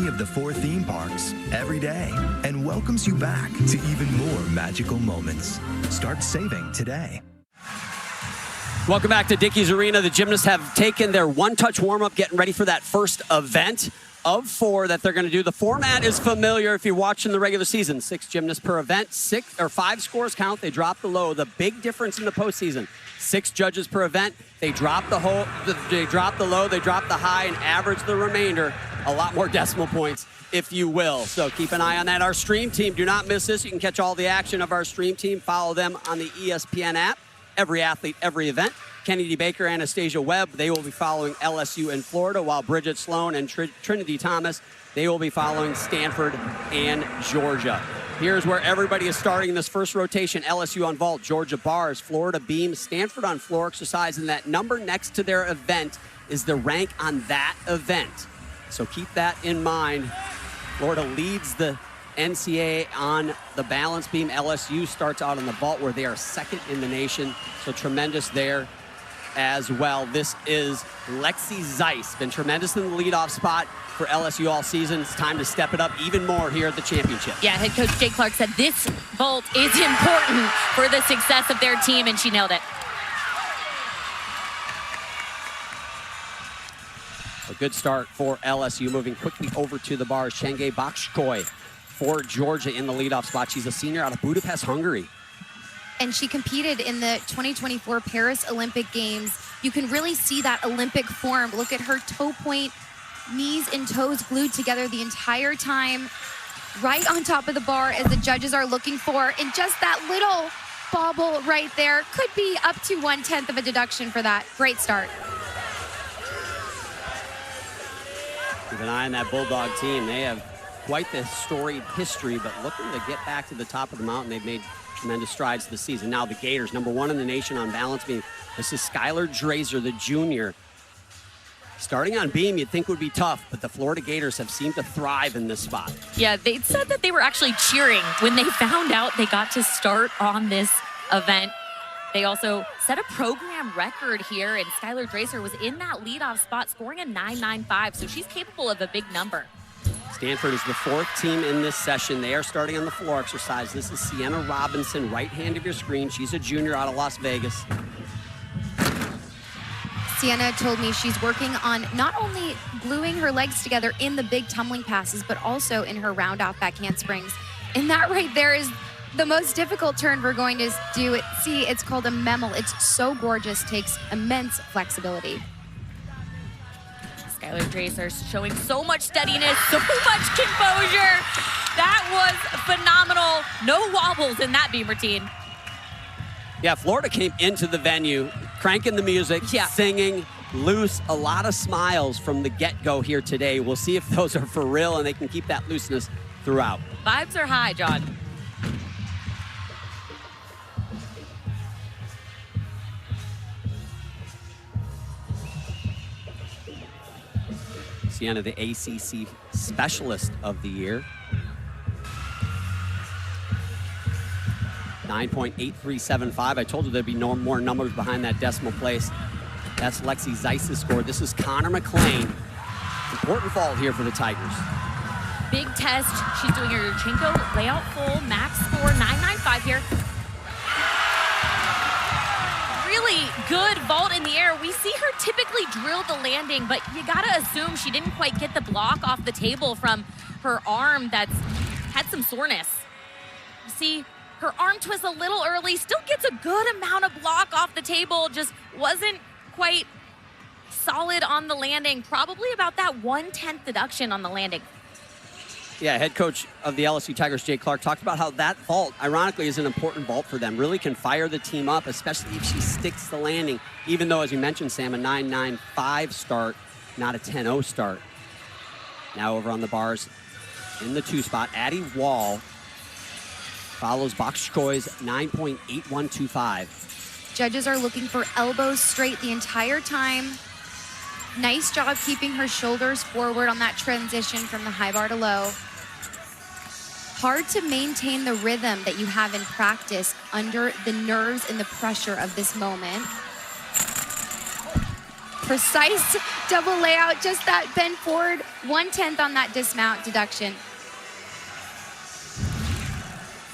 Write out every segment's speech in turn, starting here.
any of the 4 theme parks every day and welcomes you back to even more magical moments. Start saving today. Welcome back to Dickies Arena. The gymnasts have taken their one-touch warm-up, getting ready for that first event of 4 that they're going to do. The format is familiar if you're watching the regular season. 6 gymnasts per event, 5 scores count. They drop the low. The big difference in the postseason, 6 judges per event. They drop the low, they drop the high, and average the remainder. A lot more decimal points, if you will. So keep an eye on that. Our stream team, do not miss this. You can catch all the action of our stream team. Follow them on the ESPN app. Every athlete, every event. Kennedy Baker, Anastasia Webb, they will be following LSU in Florida, while Bridget Sloan and Trinity Thomas, they will be following Stanford and Georgia. Here's where everybody is starting in this first rotation. LSU on vault, Georgia bars, Florida beam, Stanford on floor exercise, and that number next to their event is the rank on that event. So keep that in mind. Florida leads the NCAA on the balance beam. LSU starts out on the vault, where they are second in the nation. So tremendous there as well. This is Lexi Zeiss. Been tremendous in the leadoff spot for LSU all season. It's time to step it up even more here at the championship. Yeah, head coach Jay Clark said this vault is important for the success of their team, and she nailed it. A good start for LSU, moving quickly over to the bars. Chenge Bakshkoy for Georgia in the leadoff spot. She's a senior out of Budapest, Hungary. And she competed in the 2024 Paris Olympic Games. You can really see that Olympic form. Look at her toe point, knees and toes glued together the entire time, right on top of the bar as the judges are looking for. And just that little bobble right there could be up to 1/10 of a deduction for that. Great start. Keep an eye on that Bulldog team. They have quite the storied history, but looking to get back to the top of the mountain. They've made tremendous strides this season. Now the Gators, #1 in the nation on balance beam. This is Skylar Drazer, the junior. Starting on beam, you'd think would be tough, but the Florida Gators have seemed to thrive in this spot. Yeah, they said that they were actually cheering when they found out they got to start on this event. They also set a program record here, and Skylar Drazer was in that leadoff spot, scoring a 9.95, so she's capable of a big number. Stanford is the 4th team in this session. They are starting on the floor exercise. This is Sienna Robinson, right hand of your screen. She's a junior out of Las Vegas. Sienna told me she's working on not only gluing her legs together in the big tumbling passes, but also in her round off back handsprings. And that right there is the most difficult turn we're going to do. See, it's called a memel. It's so gorgeous, takes immense flexibility. Skylar Drazer showing so much steadiness, so much composure. That was phenomenal. No wobbles in that beam routine. Yeah, Florida came into the venue, cranking the music, singing, loose, a lot of smiles from the get-go here today. We'll see if those are for real and they can keep that looseness throughout. Vibes are high, John. Sienna, the ACC Specialist of the Year. 9.8375. I told you there'd be no more numbers behind that decimal place. That's Lexi Zeiss's score. This is Connor McLean. Important vault here for the Tigers. Big test. She's doing her Yurchenko layout full, max score 9.95 here. Really good vault in the air. We see her typically drill the landing, but you gotta assume she didn't quite get the block off the table from her arm that's had some soreness. You see, her arm twist a little early, still gets a good amount of block off the table, just wasn't quite solid on the landing. Probably about that 1/10 deduction on the landing. Yeah, head coach of the LSU Tigers, Jay Clark, talked about how that vault, ironically, is an important vault for them. Really can fire the team up, especially if she sticks the landing, even though, as you mentioned, Sam, a 9.95 start, not a 10.0 start. Now over on the bars in the 2 spot, Addie Wall follows Bakshkoy's 9.8125. Judges are looking for elbows straight the entire time. Nice job keeping her shoulders forward on that transition from the high bar to low. Hard to maintain the rhythm that you have in practice under the nerves and the pressure of this moment. precise double layout, just that bend forward, 1/10 on that dismount deduction.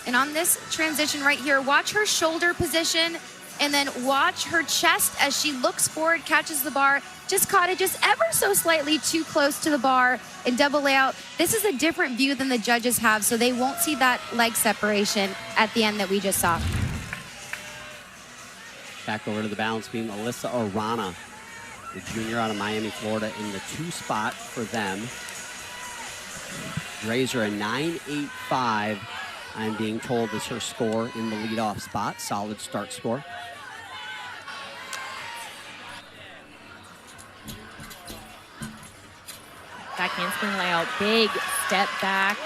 And on this transition right here, watch her shoulder position and then watch her chest as she looks forward, catches the bar, just caught it just ever so slightly too close to the bar in double layout. This is a different view than the judges have, so they won't see that leg separation at the end that we just saw. Back over to the balance beam, Alyssa Arana, the junior out of Miami, Florida, in the 2 spot for them. Razor a 9.85. I'm being told is her score in the leadoff spot. Solid start score. Back handspring layout, big step back.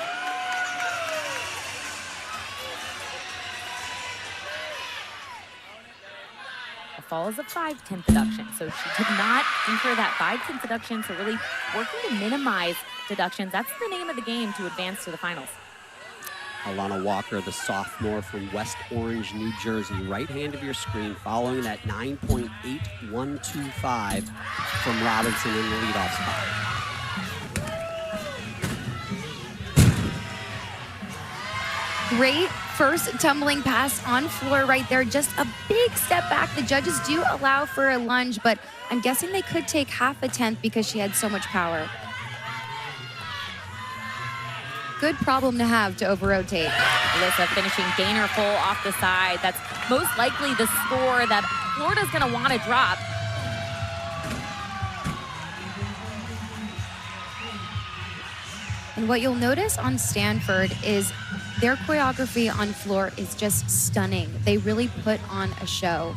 A fall is a 5/10 deduction, so she did not incur that 5/10 deduction, so really working to minimize deductions. That's the name of the game to advance to the finals. Alana Walker, the sophomore from West Orange, New Jersey, right hand of your screen, following that 9.8125 from Robinson in the leadoff spot. Great first tumbling pass on floor right there. Just a big step back. The judges do allow for a lunge, but I'm guessing they could take 1/2 because she had so much power. Good problem to have to over-rotate. Alyssa finishing gainer full off the side. That's most likely the score that Florida's going to want to drop. And what you'll notice on Stanford is their choreography on floor is just stunning. They really put on a show.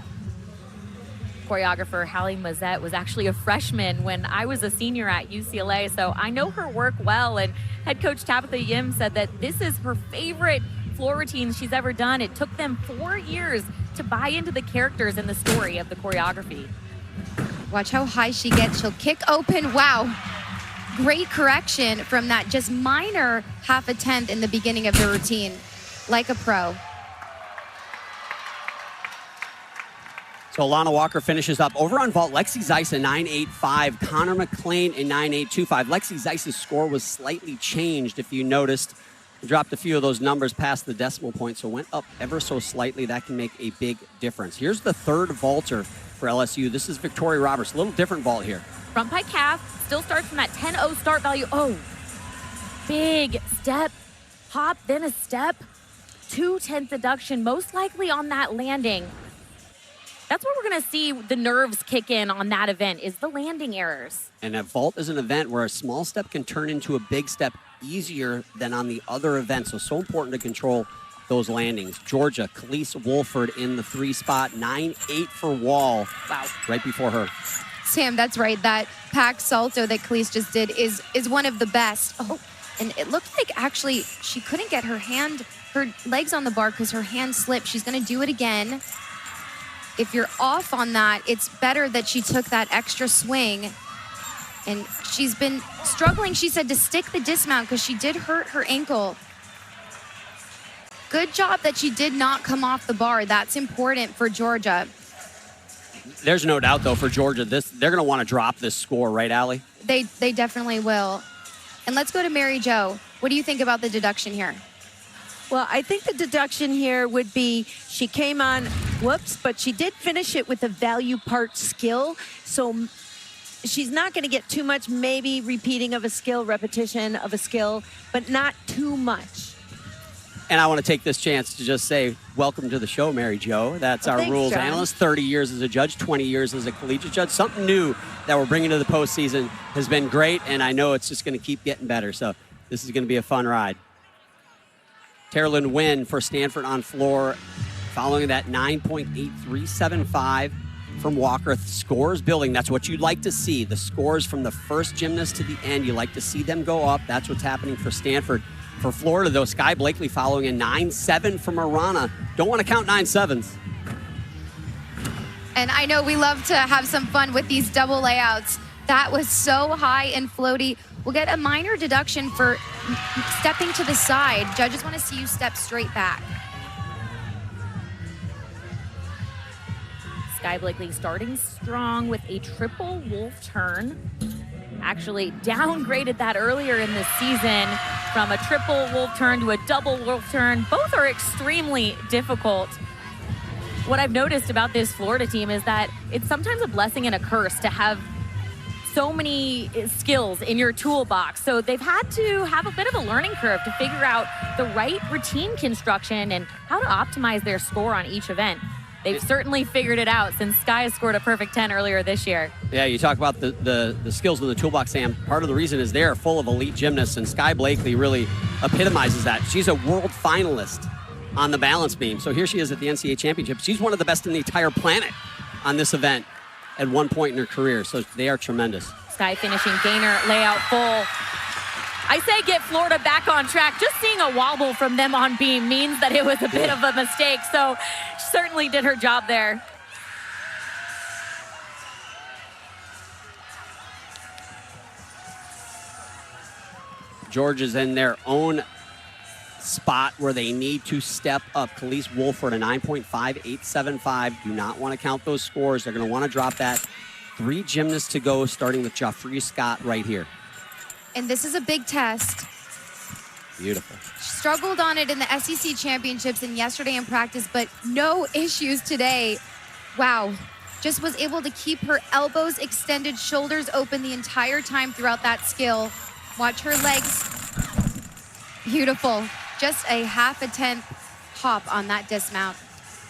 Choreographer Hallie Mazette was actually a freshman when I was a senior at UCLA, so I know her work well, and head coach Tabitha Yim said that this is her favorite floor routine she's ever done. It took them 4 years to buy into the characters and the story of the choreography. Watch how high she gets. She'll kick open. Wow. Great correction from that just minor 1/10 in the beginning of the routine, like a pro. So Alana Walker finishes up. Over on vault, Lexi Zeiss a 9.85, Connor McLean a 9.825. Lexi Zeiss's score was slightly changed, if you noticed. Dropped a few of those numbers past the decimal point, so went up ever so slightly. That can make a big difference. Here's the third vaulter for LSU. This is Victoria Roberts. A little different vault here. Front pike calf, still starts from that 10-0 start value. Oh, big step, hop, then a step, 2/10 deduction, most likely on that landing. That's where we're going to see the nerves kick in on that event, is the landing errors. And a vault is an event where a small step can turn into a big step easier than on the other events. So important to control those landings. Georgia, Khalees Wolford in the 3 spot, 9.8 for Wall. Wow. Right before her. Sam, that's right. That pack salto that Khalees just did is one of the best. Oh, and it looked like actually she couldn't get her legs on the bar because her hand slipped. She's going to do it again. If you're off on that, it's better that she took that extra swing. And she's been struggling, she said, to stick the dismount because she did hurt her ankle. Good job that she did not come off the bar. That's important for Georgia. There's no doubt, though, for Georgia, they're going to want to drop this score, right, Allie? They definitely will. And let's go to Mary Jo. What do you think about the deduction here? Well, I think the deduction here would be she came on, whoops, but she did finish it with a value part skill. So she's not going to get too much, maybe repeating of a skill, repetition of a skill, but not too much. And I want to take this chance to just say, welcome to the show, Mary Jo. That's our thanks, rules John. analyst, 30 years as a judge, 20 years as a collegiate judge. Something new that we're bringing to the postseason has been great, and I know it's just going to keep getting better. So this is going to be a fun ride. Terralyn Wynn for Stanford on floor, following that 9.8375 from Walker. Scores building. That's what you'd like to see. The scores from the first gymnast to the end. You like to see them go up. That's what's happening for Stanford. For Florida, though, Sky Blakely following a 9.7 from Arana. Don't want to count 9.7s. And I know we love to have some fun with these double layouts. That was so high and floaty. We'll get a minor deduction for stepping to the side. Judges want to see you step straight back. Sky Blakely starting strong with a triple wolf turn. Actually downgraded that earlier in the season from a triple wolf turn to a double wolf turn. Both are extremely difficult. What I've noticed about this Florida team is that it's sometimes a blessing and a curse to have so many skills in your toolbox. So they've had to have a bit of a learning curve to figure out the right routine construction and how to optimize their score on each event. They've certainly figured it out since Sky has scored a perfect 10 earlier this year. Yeah, you talk about the skills in the toolbox, Sam. Part of the reason is they're full of elite gymnasts, and Sky Blakely really epitomizes that. She's a world finalist on the balance beam. So here she is at the NCAA championship. She's one of the best in the entire planet on this event at one point in her career. So they are tremendous. Sky finishing gainer, layout full. I say get Florida back on track. Just seeing a wobble from them on beam means that it was a bit of a mistake. So she certainly did her job there. Georgia's in their own spot where they need to step up. Khalees Wolford, a 9.5875. Do not want to count those scores. They're going to want to drop that. 3 gymnasts to go, starting with Joffrey Scott right here. And this is a big test. Beautiful. Struggled on it in the SEC championships and yesterday in practice, but no issues today. Wow. Just was able to keep her elbows extended, shoulders open the entire time throughout that skill. Watch her legs. Beautiful. Just a 1/2 hop on that dismount.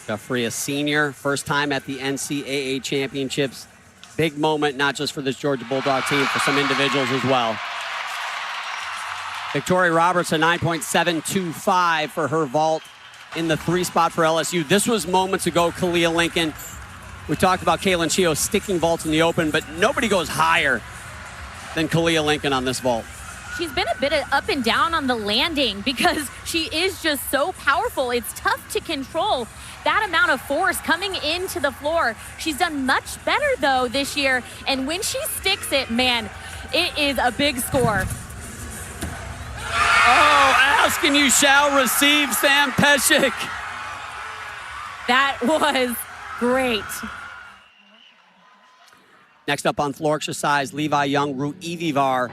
Joffrey, a senior, first time at the NCAA championships. Big moment, not just for this Georgia Bulldog team, for some individuals as well. Victoria Roberts, a 9.725 for her vault in the 3 spot for LSU. This was moments ago, Kalia Lincoln. We talked about Kaylin Chio sticking vaults in the open, but nobody goes higher than Kalia Lincoln on this vault. She's been a bit up and down on the landing because she is just so powerful. It's tough to control that amount of force coming into the floor. She's done much better, though, this year. And when she sticks it, man, it is a big score. Oh, ask and you shall receive, Sam Pesek. That was great. Next up on floor exercise, Levi Young, Rui Vivar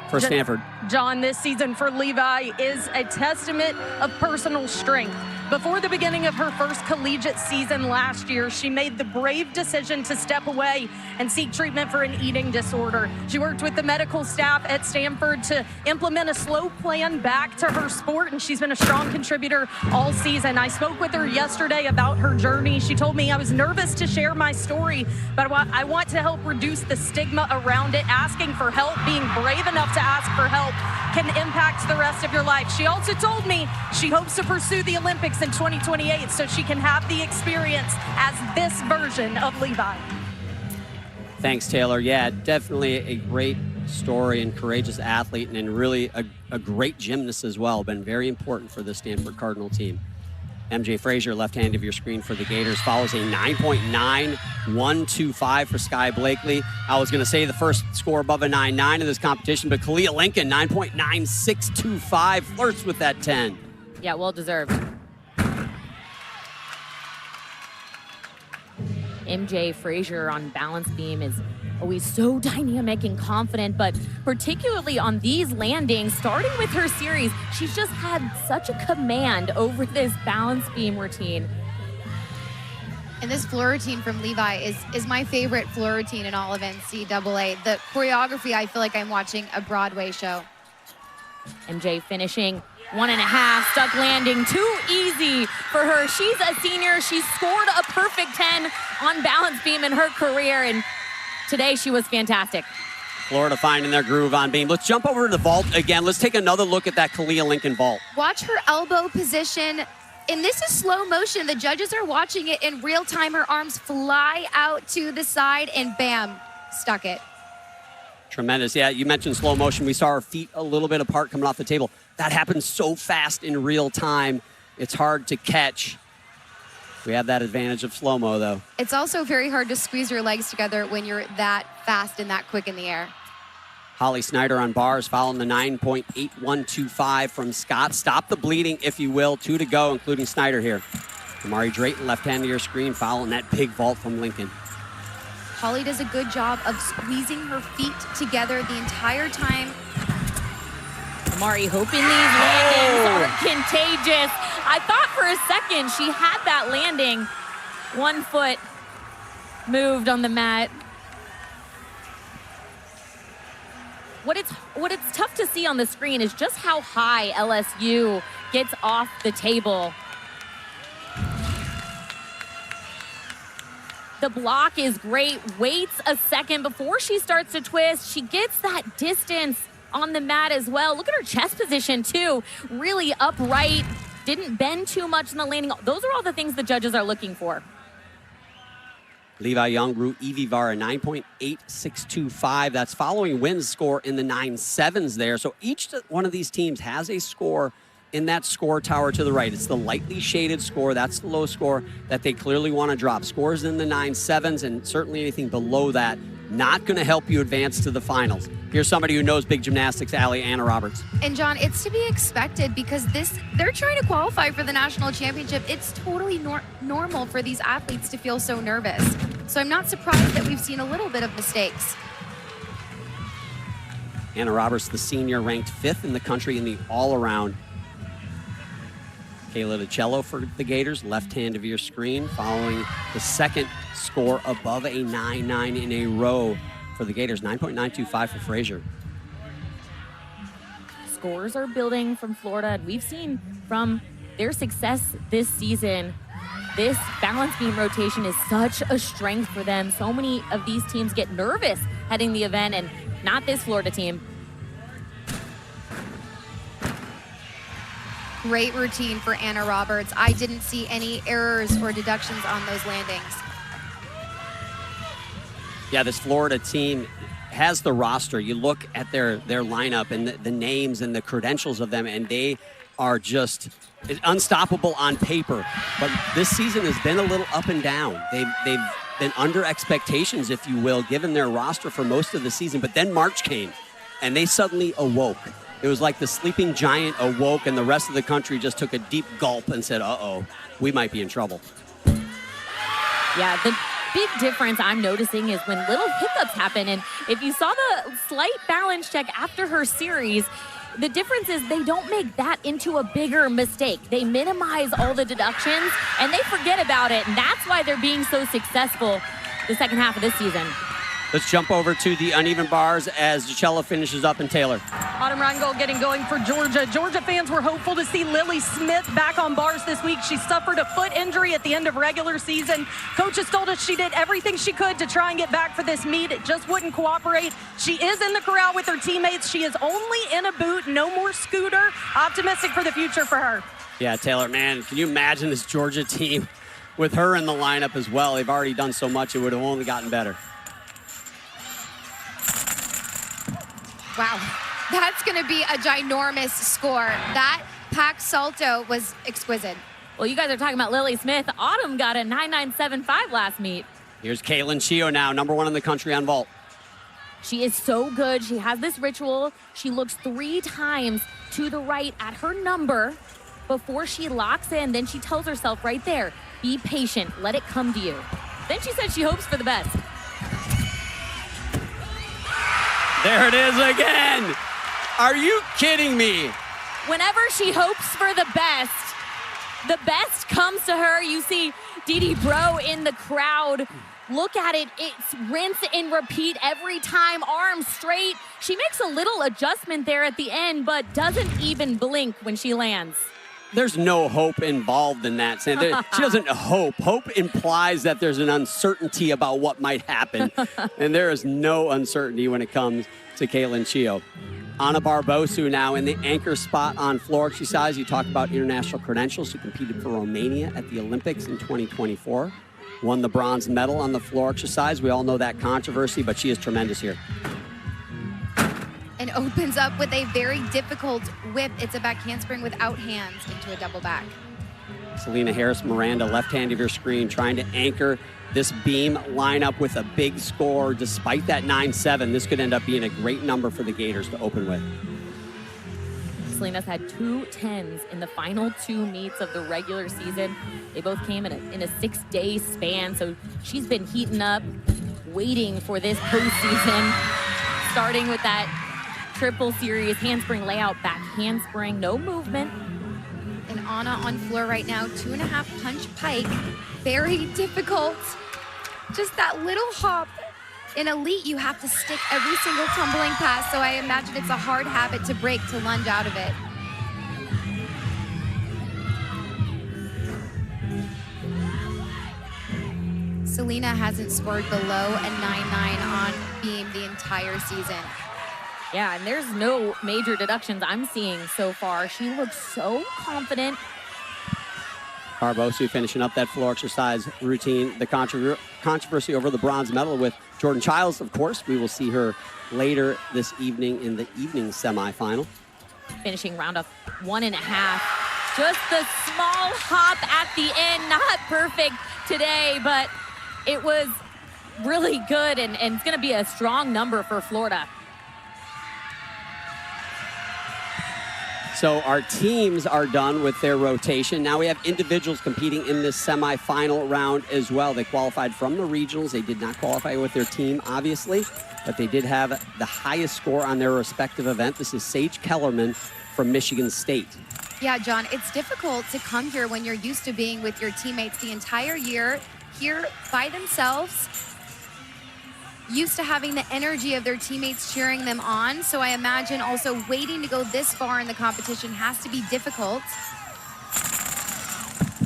for Stanford. John, this season for Levi is a testament of personal strength. Before the beginning of her first collegiate season last year, she made the brave decision to step away and seek treatment for an eating disorder. She worked with the medical staff at Stanford to implement a slow plan back to her sport, and she's been a strong contributor all season. I spoke with her yesterday about her journey. She told me, I was nervous to share my story, but I want to help reduce the stigma around it. Asking for help, being brave enough to ask for help can impact the rest of your life. She also told me she hopes to pursue the Olympics in 2028 so she can have the experience as this version of Levi. Thanks, Taylor. Yeah, definitely a great story and courageous athlete, and really a great gymnast as well. Been very important for the Stanford Cardinal team. MJ Frazier, left hand of your screen for the Gators, follows a 9.9125 for Sky Blakely. I was going to say the first score above a 9.9 in this competition, but Kalia Lincoln, 9.9625, flirts with that 10. Yeah, well deserved. MJ Frazier on balance beam is always so dynamic and confident, but particularly on these landings, starting with her series, she's just had such a command over this balance beam routine. And this floor routine from Levi is my favorite floor routine in all of NCAA. The choreography, I feel like I'm watching a Broadway show. MJ finishing 1.5, stuck landing, too easy for her. She's a senior. She's scored a perfect 10 on balance beam in her career, and today she was fantastic. Florida finding their groove on beam. Let's jump over to the vault again. Let's take another look at that Kalia Lincoln vault. Watch her elbow position. And this is slow motion. The judges are watching it in real time. Her arms fly out to the side and bam, stuck it. Tremendous. Yeah, you mentioned slow motion. We saw her feet a little bit apart coming off the table. That happens so fast in real time. It's hard to catch. We have that advantage of slow-mo, though. It's also very hard to squeeze your legs together when you're that fast and that quick in the air. Holly Snyder on bars, following the 9.8125 from Scott. Stop the bleeding, if you will. 2 to go, including Snyder here. Amari Drayton, left hand of your screen, following that big vault from Lincoln. Holly does a good job of squeezing her feet together the entire time. Amari hoping these landings are contagious. I thought for a second she had that landing. One foot moved on the mat. What it's tough to see on the screen is just how high LSU gets off the table. The block is great, waits a second before she starts to twist. She gets that distance on the mat as well. Look at her chest position too, really upright, didn't bend too much in the landing. Those are all the things the judges are looking for. Levi Young grew Evie Vara 9.8625. That's following Wynn's score in the 9.7s there. So each one of these teams has a score in that score tower to the right. It's the lightly shaded score. That's the low score that they clearly want to drop. Scores in the 9.7s, and certainly anything below that not going to help you advance to the finals. Here's somebody who knows big gymnastics, Anna Roberts. And John, it's to be expected because they're trying to qualify for the national championship. It's totally normal for these athletes to feel so nervous. So I'm not surprised that we've seen a little bit of mistakes. Anna Roberts, the senior, ranked 5th in the country in the all-around. Kayla DiCello for the Gators, left hand of your screen, following the second score above a 9.9 in a row for the Gators, 9.925 for Frazier. Scores are building from Florida, and we've seen from their success this season, this balance beam rotation is such a strength for them. So many of these teams get nervous heading the event, and not this Florida team. Great routine for Anna Roberts. I didn't see any errors or deductions on those landings. Yeah, this Florida team has the roster. You look at their lineup and the names and the credentials of them, and they are just unstoppable on paper. But this season has been a little up and down. They've been under expectations, if you will, given their roster for most of the season. But then March came, and they suddenly awoke. It was like the sleeping giant awoke, and the rest of the country just took a deep gulp and said, uh-oh, we might be in trouble. Yeah, the big difference I'm noticing is when little hiccups happen. And if you saw the slight balance check after her series, the difference is they don't make that into a bigger mistake. They minimize all the deductions, and they forget about it. And that's why they're being so successful the second half of this season. Let's jump over to the uneven bars as DiCello finishes up and Taylor. Autumn Rheingold getting going for Georgia. Georgia fans were hopeful to see Lily Smith back on bars this week. She suffered a foot injury at the end of regular season. Coaches told us she did everything she could to try and get back for this meet. It just wouldn't cooperate. She is in the corral with her teammates. She is only in a boot, no more scooter. Optimistic for the future for her. Yeah, Taylor, man, can you imagine this Georgia team with her in the lineup as well? They've already done so much, it would have only gotten better. Wow, that's going to be a ginormous score. That pack salto was exquisite. Well, you guys are talking about Lily Smith. Autumn got a 9.975 last meet. Here's Kaylin Chio now, #1 in the country on vault. She is so good. She has this ritual. She looks 3 times to the right at her number before she locks in. Then she tells herself right there, be patient, let it come to you. Then she said she hopes for the best. There it is again. Are you kidding me? Whenever she hopes for the best comes to her. You see Didi Bro in the crowd. Look at it. It's rinse and repeat every time. Arms straight. She makes a little adjustment there at the end, but doesn't even blink when she lands. There's no hope involved in that. She doesn't hope. Hope implies that there's an uncertainty about what might happen. And there is no uncertainty when it comes to Kaylin Chio. Anna Barbosu now in the anchor spot on floor exercise. You talked about international credentials. She competed for Romania at the Olympics in 2024. Won the bronze medal on the floor exercise. We all know that controversy, but she is tremendous here. And opens up with a very difficult whip. It's a back handspring without hands into a double back. Selena Harris-Miranda, left hand of your screen, trying to anchor this beam lineup with a big score. Despite that 9.7, this could end up being a great number for the Gators to open with. Selena's had 2 10s in the final 2 meets of the regular season. They both came in a 6-day span, so she's been heating up, waiting for this postseason, starting with that triple series handspring layout, back handspring, no movement. And Anna on floor right now, 2.5 punch pike. Very difficult. Just that little hop. In elite, you have to stick every single tumbling pass, so I imagine it's a hard habit to break to lunge out of it. Selena hasn't scored below a 9.9 on beam the entire season. Yeah, and there's no major deductions I'm seeing so far. She looks so confident. Barbosi finishing up that floor exercise routine. The controversy over the bronze medal with Jordan Childs, of course. We will see her later this evening in the evening semifinal. Finishing round of 1.5. Just the small hop at the end. Not perfect today, but it was really good, and it's going to be a strong number for Florida. So our teams are done with their rotation. Now we have individuals competing in this semifinal round as well. They qualified from the regionals. They did not qualify with their team, obviously, but they did have the highest score on their respective event. This is Sage Kellerman from Michigan State. Yeah, John, it's difficult to come here when you're used to being with your teammates the entire year, here by themselves, used to having the energy of their teammates cheering them on. So I imagine also waiting to go this far in the competition has to be difficult.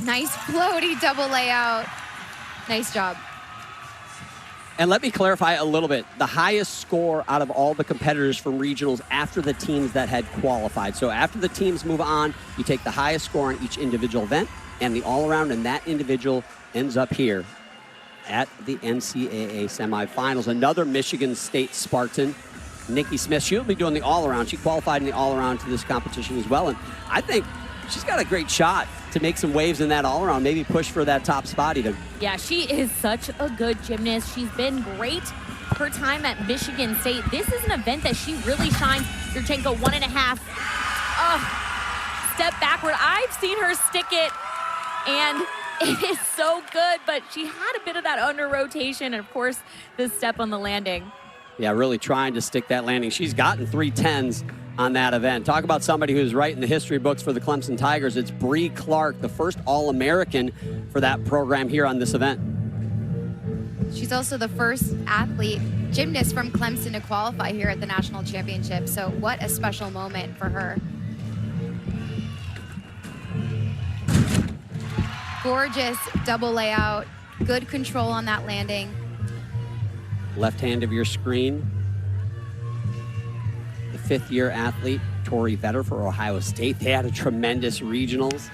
Nice floaty double layout. Nice job. And let me clarify a little bit. The highest score out of all the competitors from regionals after the teams that had qualified. So after the teams move on, you take the highest score on each individual event and the all-around, and that individual ends up here at the NCAA semifinals. Another Michigan State Spartan, Nikki Smith. She'll be doing the all-around. She qualified in the all-around to this competition as well. And I think she's got a great shot to make some waves in that all-around, maybe push for that top spot even. Yeah, she is such a good gymnast. She's been great her time at Michigan State. This is an event that she really shines. Yurchenko 1.5. Step backward. I've seen her stick it, and it is so good, but she had a bit of that under rotation, and of course, the step on the landing. Yeah, really trying to stick that landing. She's gotten 3 10s on that event. Talk about somebody who's right in the history books for the Clemson Tigers. It's Bree Clark, the first All-American for that program here on this event. She's also the first gymnast from Clemson to qualify here at the national championship. So what a special moment for her. Gorgeous double layout, good control on that landing. Left hand of your screen, the 5th-year athlete, Tori Vetter for Ohio State. They had a tremendous regionals.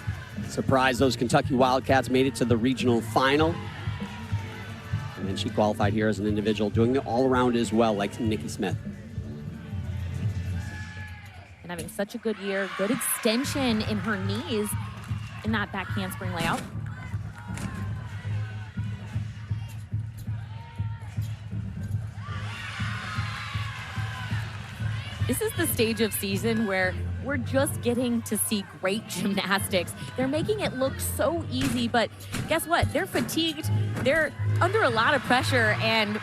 Surprised those Kentucky Wildcats made it to the regional final. And then she qualified here as an individual, doing the all-around as well, like Nikki Smith. And having such a good year, good extension in her knees in that back handspring layout. This is the stage of season where we're just getting to see great gymnastics. They're making it look so easy, but guess what? They're fatigued. They're under a lot of pressure, and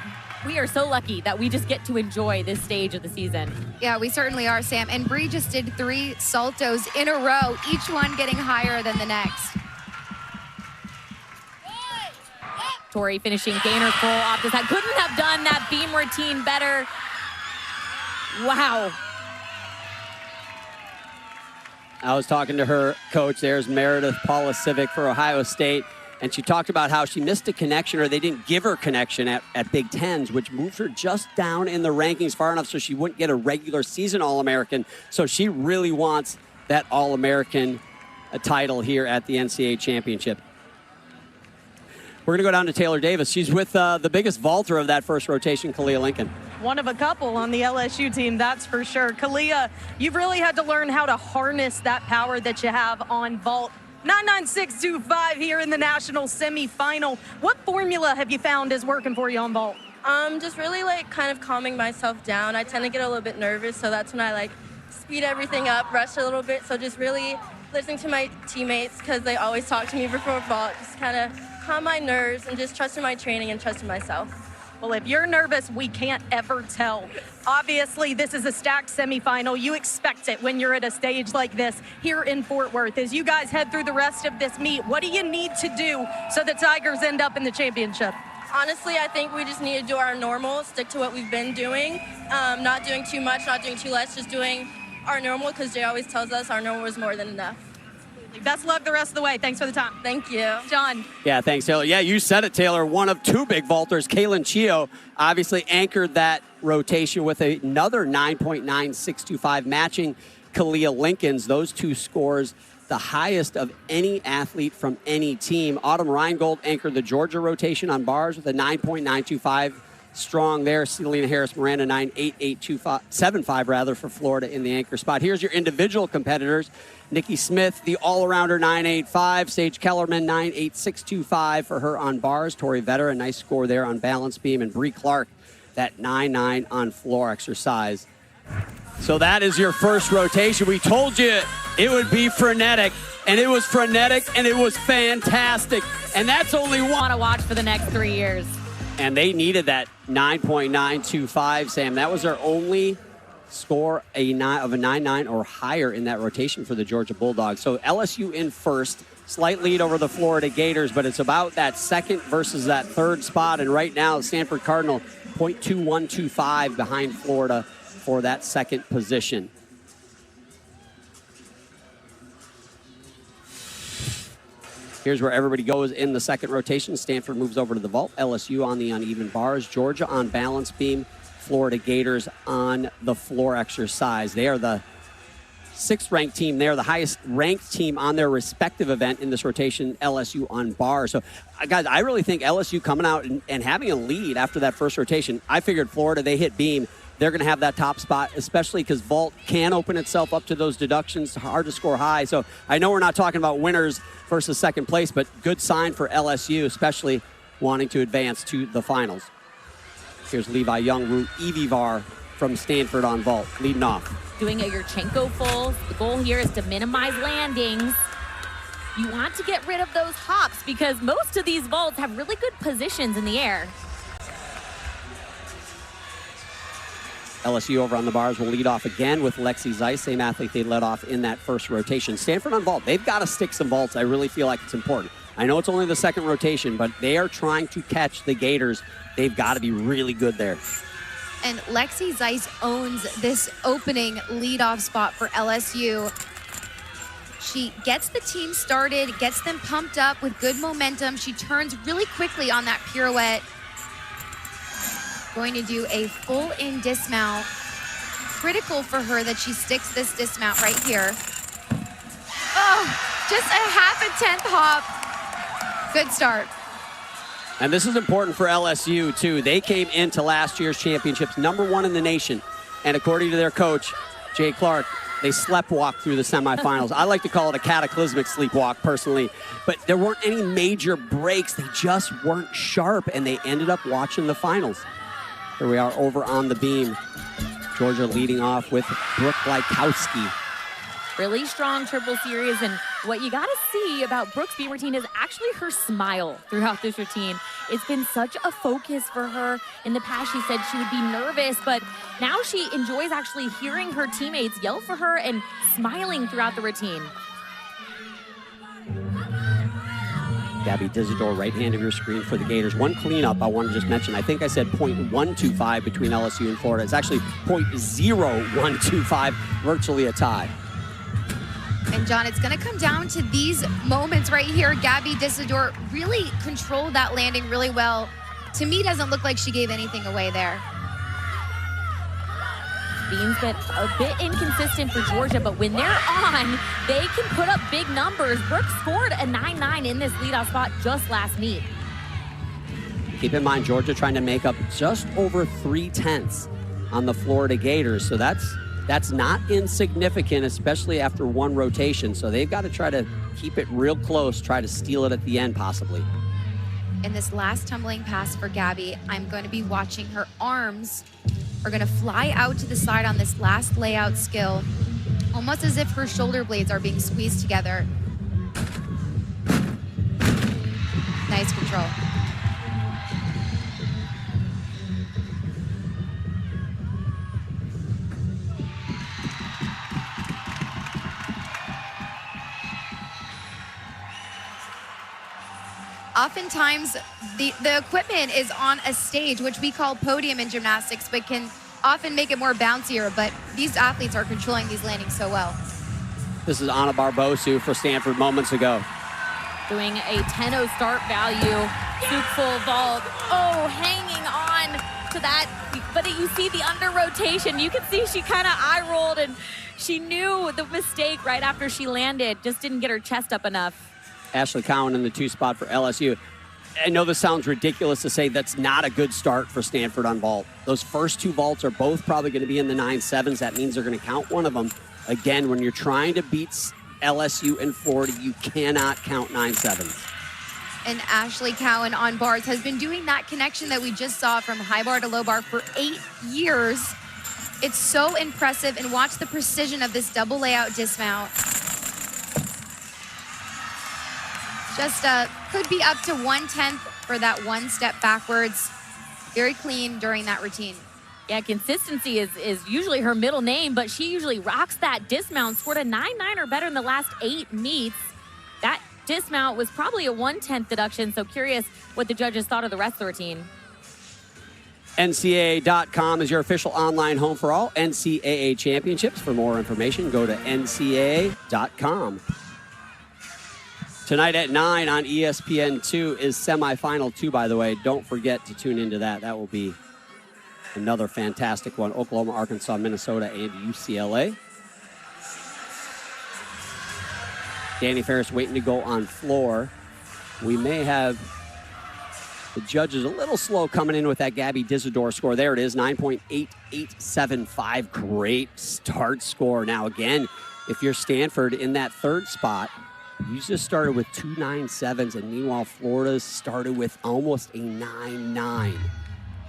we are so lucky that we just get to enjoy this stage of the season. Yeah, we certainly are, Sam. And Bree just did 3 saltos in a row, each one getting higher than the next. Tori finishing gainer full off the side. Couldn't have done that beam routine better. Wow. I was talking to her coach. There's Meredith Paulasivic for Ohio State. And she talked about how she missed a connection, or they didn't give her connection at Big Tens, which moved her just down in the rankings far enough so she wouldn't get a regular season All-American. So she really wants that All-American title here at the NCAA Championship. We're going to go down to Taylor Davis. She's with the biggest vaulter of that first rotation, Kalia Lincoln. One of a couple on the LSU team, that's for sure. Kalia, you've really had to learn how to harness that power that you have on vault. 99625 here in the national semifinal. What formula have you found is working for you on vault? Just really kind of calming myself down. I tend to get a little bit nervous, so that's when I speed everything up, rush a little bit. So just really listening to my teammates because they always talk to me before vault, just kind of calm my nerves and just trusting my training and trusting myself. Well, if you're nervous, we can't ever tell. Obviously, this is a stacked semifinal. You expect it when you're at a stage like this here in Fort Worth. As you guys head through the rest of this meet, what do you need to do so the Tigers end up in the championship? Honestly, I think we just need to do our normal, stick to what we've been doing, not doing too much, not doing too less, just doing our normal, because Jay always tells us our normal is more than enough. Best luck the rest of the way. Thanks for the time. Thank you. John. Yeah, thanks, Taylor. Yeah, you said it, Taylor. One of two big vaulters, Kaylin Chio, obviously anchored that rotation with another 9.9625, matching Kalia Lincoln's. Those two scores, the highest of any athlete from any team. Autumn Reingold anchored the Georgia rotation on bars with a 9.925. Strong there. Selena Harris Miranda 9.8875 rather for Florida in the anchor spot. Here's your individual competitors. Nikki Smith, the all-arounder 9.85. Sage Kellerman 9.8625 for her on bars. Tori Vetter, a nice score there on balance beam, and Bree Clark that 9.9 on floor exercise. So that is your first rotation. We told you it would be frenetic, and it was frenetic, and it was fantastic. And that's only one. Want to watch for the next 3 years. And they needed that 9.925, Sam. That was their only score of a 9.9 or higher in that rotation for the Georgia Bulldogs. So LSU in first, slight lead over the Florida Gators, but it's about that second versus that third spot. And right now, Stanford Cardinal 0.2125 behind Florida for that second position. Here's where everybody goes in the second rotation. Stanford moves over to the vault. LSU on the uneven bars. Georgia on balance beam. Florida Gators on the floor exercise. They are the sixth-ranked team. They are the highest-ranked team on their respective event in this rotation, LSU on bars. So, guys, I really think LSU coming out and having a lead after that first rotation. I figured Florida, they hit beam. They're going to have that top spot, especially because vault can open itself up to those deductions. Hard to score high. So I know we're not talking about winners versus second place, but good sign for LSU, especially wanting to advance to the finals. Here's Levi Young, Root Evivar from Stanford on vault, leading off. Doing a Yurchenko fulls. The goal here is to minimize landings. You want to get rid of those hops because most of these vaults have really good positions in the air. LSU over on the bars will lead off again with Lexi Zeiss, same athlete they led off in that first rotation. Stanford on vault, they've got to stick some vaults. I really feel like it's important. I know it's only the second rotation, but they are trying to catch the Gators. They've got to be really good there. And Lexi Zeiss owns this opening leadoff spot for LSU. She gets the team started, gets them pumped up with good momentum. She turns really quickly on that pirouette. Going to do a full-in dismount. Critical for her that she sticks this dismount right here. Oh, just a half a tenth hop. Good start. And this is important for LSU, too. They came into last year's championships #1 in the nation. And according to their coach, Jay Clark, they sleptwalked through the semifinals. I like to call it a cataclysmic sleepwalk, personally. But there weren't any major breaks. They just weren't sharp, and they ended up watching the finals. Here we are over on the beam. Georgia leading off with Brooke Lykowski. Really strong triple series, and what you got to see about Brooke's beam routine is actually her smile throughout this routine. It's been such a focus for her. In the past, she said she would be nervous, but now she enjoys actually hearing her teammates yell for her and smiling throughout the routine. Gabby Dizador, right hand of your screen for the Gators. One cleanup I want to just mention. I think I said 0.125 between LSU and Florida. It's actually 0.0125, virtually a tie. And John, it's going to come down to these moments right here. Gabby Dizador really controlled that landing really well. To me, doesn't look like she gave anything away there. Beam's been a bit inconsistent for Georgia, but when they're on, they can put up big numbers. Brooke scored a 9.9 in this leadoff spot just last meet. Keep in mind, Georgia trying to make up just over 3/10 on the Florida Gators. So that's not insignificant, especially after one rotation. So they've got to try to keep it real close, try to steal it at the end, possibly. In this last tumbling pass for Gabby, I'm going to be watching her arms are gonna fly out to the side on this last layout skill, almost as if her shoulder blades are being squeezed together. Nice control. Oftentimes, the equipment is on a stage, which we call podium in gymnastics, but can often make it more bouncier, but these athletes are controlling these landings so well. This is Anna Barbosu for Stanford moments ago. Doing a 10-0 start value, soup full vault. Oh, hanging on to that, but you see the under rotation. You can see she kind of eye rolled, and she knew the mistake right after she landed, just didn't get her chest up enough. Ashley Cowan in the 2 spot for LSU. I know this sounds ridiculous to say that's not a good start for Stanford on vault. Those first 2 vaults are both probably going to be in the 9.7s. That means they're going to count one of them. Again, when you're trying to beat LSU in Florida, you cannot count 9.7s. And Ashley Cowan on bars has been doing that connection that we just saw from high bar to low bar for 8 years. It's so impressive, and watch the precision of this double layout dismount. Just could be up to 1/10 for that 1 step backwards. Very clean during that routine. Yeah, consistency is usually her middle name, but she usually rocks that dismount. Scored a 9.9 or better in the last 8 meets. That dismount was probably a 1/10 deduction, so curious what the judges thought of the rest of the routine. NCAA.com is your official online home for all NCAA championships. For more information, go to NCAA.com. Tonight at 9 on ESPN2 is Semifinal 2, by the way. Don't forget to tune into that. That will be another fantastic one. Oklahoma, Arkansas, Minnesota, and UCLA. Danny Ferris waiting to go on floor. We may have the judges a little slow coming in with that Gabby Dizador score. There it is, 9.8875. Great start score. Now, again, if you're Stanford in that 3rd spot, you just started with 2 9.7s, and meanwhile, Florida started with almost a 9.9.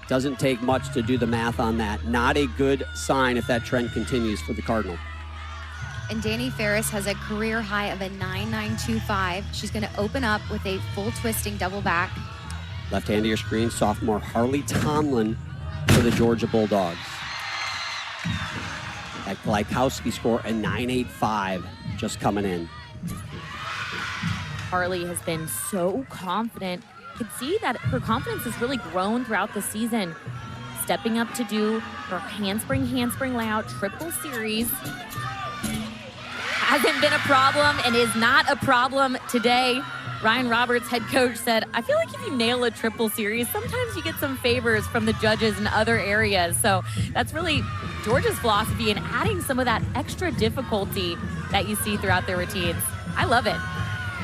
Doesn't take much to do the math on that. Not a good sign if that trend continues for the Cardinal. And Danny Ferris has a career high of a 9.925. She's going to open up with a full twisting double back. Left hand of your screen, sophomore Harley Tomlin for the Georgia Bulldogs. That Glykowski score, a 9.85, just coming in. Harley has been so confident. You can see that her confidence has really grown throughout the season. Stepping up to do her handspring layout, triple series. Hasn't been a problem and is not a problem today. Ryan Roberts, head coach, said, I feel like if you nail a triple series, sometimes you get some favors from the judges in other areas. So that's really Georgia's philosophy in adding some of that extra difficulty that you see throughout their routines. I love it.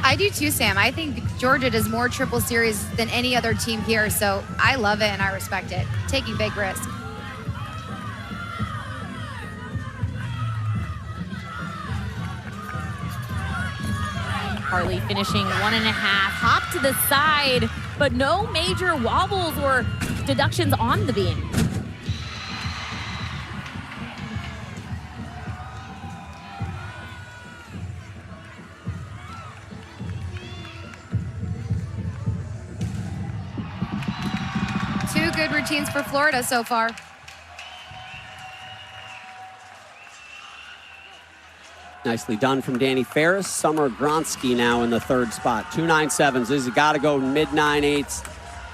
I do too, Sam. I think Georgia does more triple series than any other team here, so I love it and I respect it. Taking big risks. Harley finishing 1.5, hop to the side, but no major wobbles or deductions on the beam. Two good routines for Florida so far. Nicely done from Danny Ferris. Summer Gronsky now in the 3rd spot. 2 9.7s. This has got to go mid 9.8s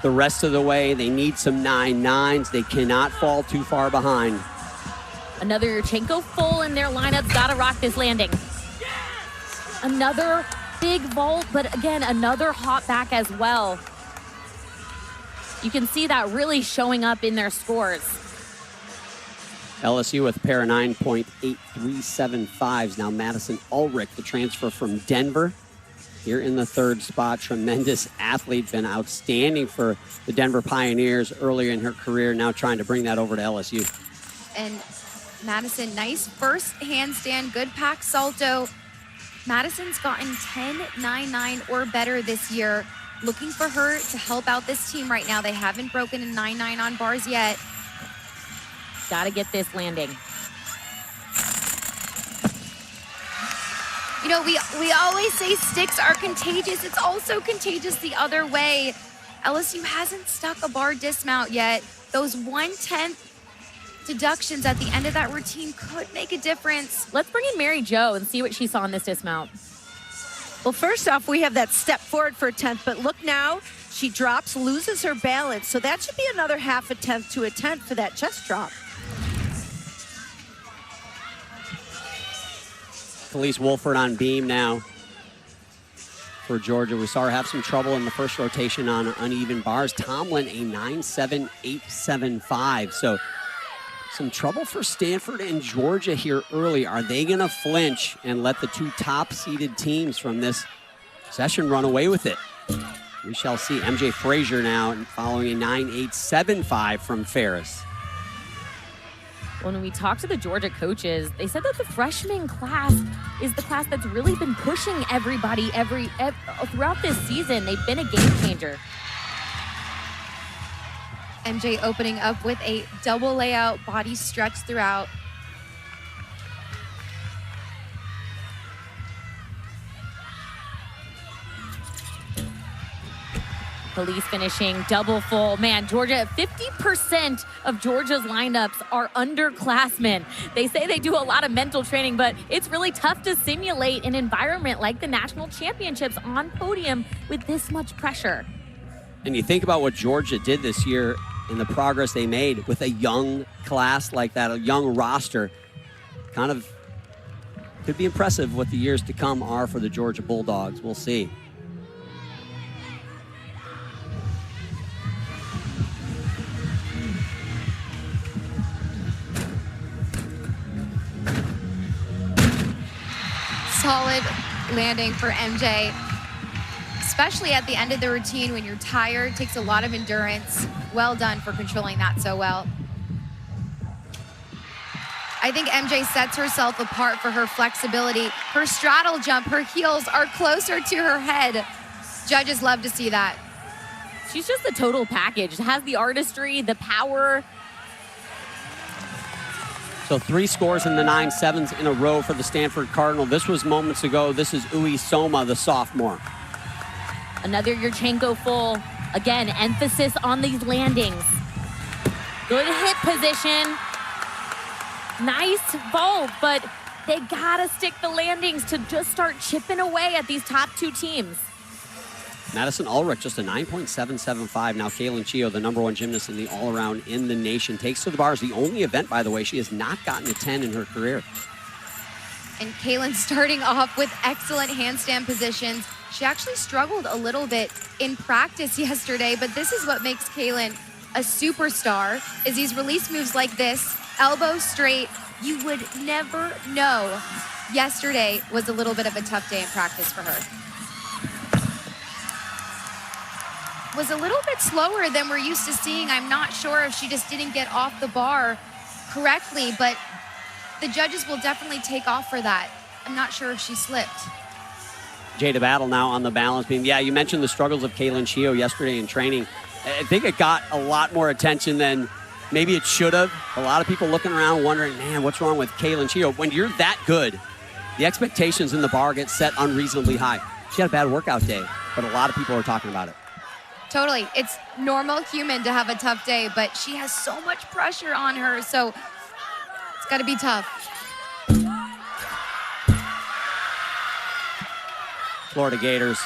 the rest of the way. They need some 9.9s. They cannot fall too far behind. Another Yurchenko full in their lineups. Got to rock this landing. Another big vault, but again, another hop back as well. You can see that really showing up in their scores. LSU with a pair of 9.8375s. Now Madison Ulrich, the transfer from Denver, here in the 3rd spot. Tremendous athlete, been outstanding for the Denver Pioneers earlier in her career, now trying to bring that over to LSU. And Madison, nice first handstand, good pack salto. Madison's gotten 10.99 or better this year. Looking for her to help out this team right now. They haven't broken a 9.9 on bars yet. Got to get this landing. You know, we always say sticks are contagious. It's also contagious the other way. LSU hasn't stuck a bar dismount yet. Those 1/10 deductions at the end of that routine could make a difference. Let's bring in Mary Jo and see what she saw in this dismount. Well, first off, we have that step forward for a 10th, but look now, she drops, loses her balance. So that should be another 1/2 tenth to a 10th for that chest drop. Khalees Wolford on beam now for Georgia. We saw her have some trouble in the first rotation on uneven bars. Tomlin, a 9.7875. So some trouble for Stanford and Georgia here early. Are they going to flinch and let the two top-seeded teams from this session run away with it? We shall see. MJ Frazier now following a 9.875 from Ferris. When we talked to the Georgia coaches, they said that the freshman class is the class that's really been pushing everybody throughout this season. They've been a game changer. MJ opening up with a double layout, body stretch throughout. Khalees finishing double full. Man, Georgia, 50% of Georgia's lineups are underclassmen. They say they do a lot of mental training, but it's really tough to simulate an environment like the national championships on podium with this much pressure. And you think about what Georgia did this year and the progress they made with a young class like that, a young roster. Kind of could be impressive what the years to come are for the Georgia Bulldogs. We'll see. Solid landing for MJ, especially at the end of the routine when you're tired. Takes a lot of endurance. Well done for controlling that so well. I think MJ sets herself apart for her flexibility. Her straddle jump, her heels are closer to her head. Judges love to see that. She's just a total package. Has the artistry, the power. So 3 scores in the 9.7s in a row for the Stanford Cardinal. This was moments ago. This is Ui Soma, the sophomore. Another Yurchenko full. Again, emphasis on these landings. Good hit position. Nice vault, but they gotta stick the landings to just start chipping away at these top 2 teams. Madison Ulrich, just a 9.775. Now Kaylin Chio, the #1 gymnast in the all-around in the nation, takes to the bars. The only event, by the way, she has not gotten a 10 in her career. And Kaylin starting off with excellent handstand positions. She actually struggled a little bit in practice yesterday, but this is what makes Kaylin a superstar, is these release moves like this, elbow straight. You would never know. Yesterday was a little bit of a tough day in practice for her. Was a little bit slower than we're used to seeing. I'm not sure if she just didn't get off the bar correctly, but the judges will definitely take off for that. I'm not sure if she slipped. Jada Battle now on the balance beam. Yeah, you mentioned the struggles of Kaylin Chio yesterday in training. I think it got a lot more attention than maybe it should have. A lot of people looking around wondering, man, what's wrong with Kaylin Chio? When you're that good, the expectations in the bar get set unreasonably high. She had a bad workout day, but a lot of people are talking about it. Totally. It's normal human to have a tough day, but she has so much pressure on her, so it's got to be tough. Florida Gators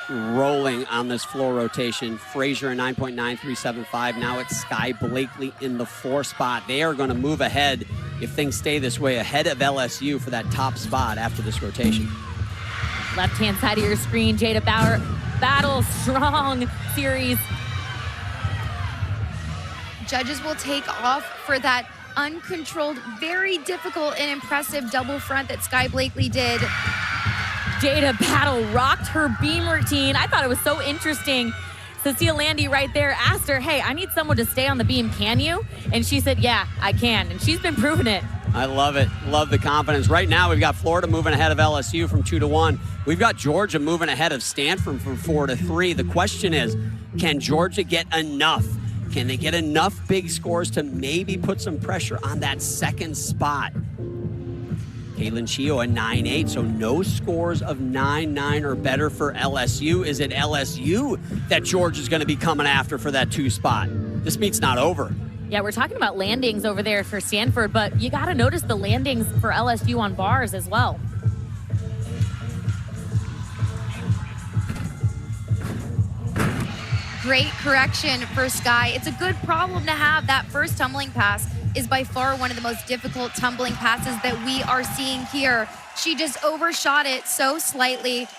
rolling on this floor rotation. Frazier, a 9.9375. Now it's Sky Blakely in the 4 spot. They are going to move ahead, if things stay this way, ahead of LSU for that top spot after this rotation. Left-hand side of your screen, Jada Battle, strong series. Judges will take off for that uncontrolled, very difficult and impressive double front that Sky Blakely did. Jada Battle rocked her beam routine. I thought it was so interesting. Cecile Landy right there asked her, hey, I need someone to stay on the beam, can you? And she said, yeah, I can. And she's been proving it. I love it. Love the confidence. Right now, we've got Florida moving ahead of LSU from 2-1. We've got Georgia moving ahead of Stanford from 4-3. The question is, can Georgia get enough? Can they get enough big scores to maybe put some pressure on that second spot? Caitlin Chio a 9-8, so no scores of 9-9 or better for LSU. Is it LSU that George is going to be coming after for that 2 spot? This meet's not over. Yeah, we're talking about landings over there for Stanford, but you got to notice the landings for LSU on bars as well. Great correction for Sky. It's a good problem to have. That first tumbling pass is by far one of the most difficult tumbling passes that we are seeing here. She just overshot it so slightly.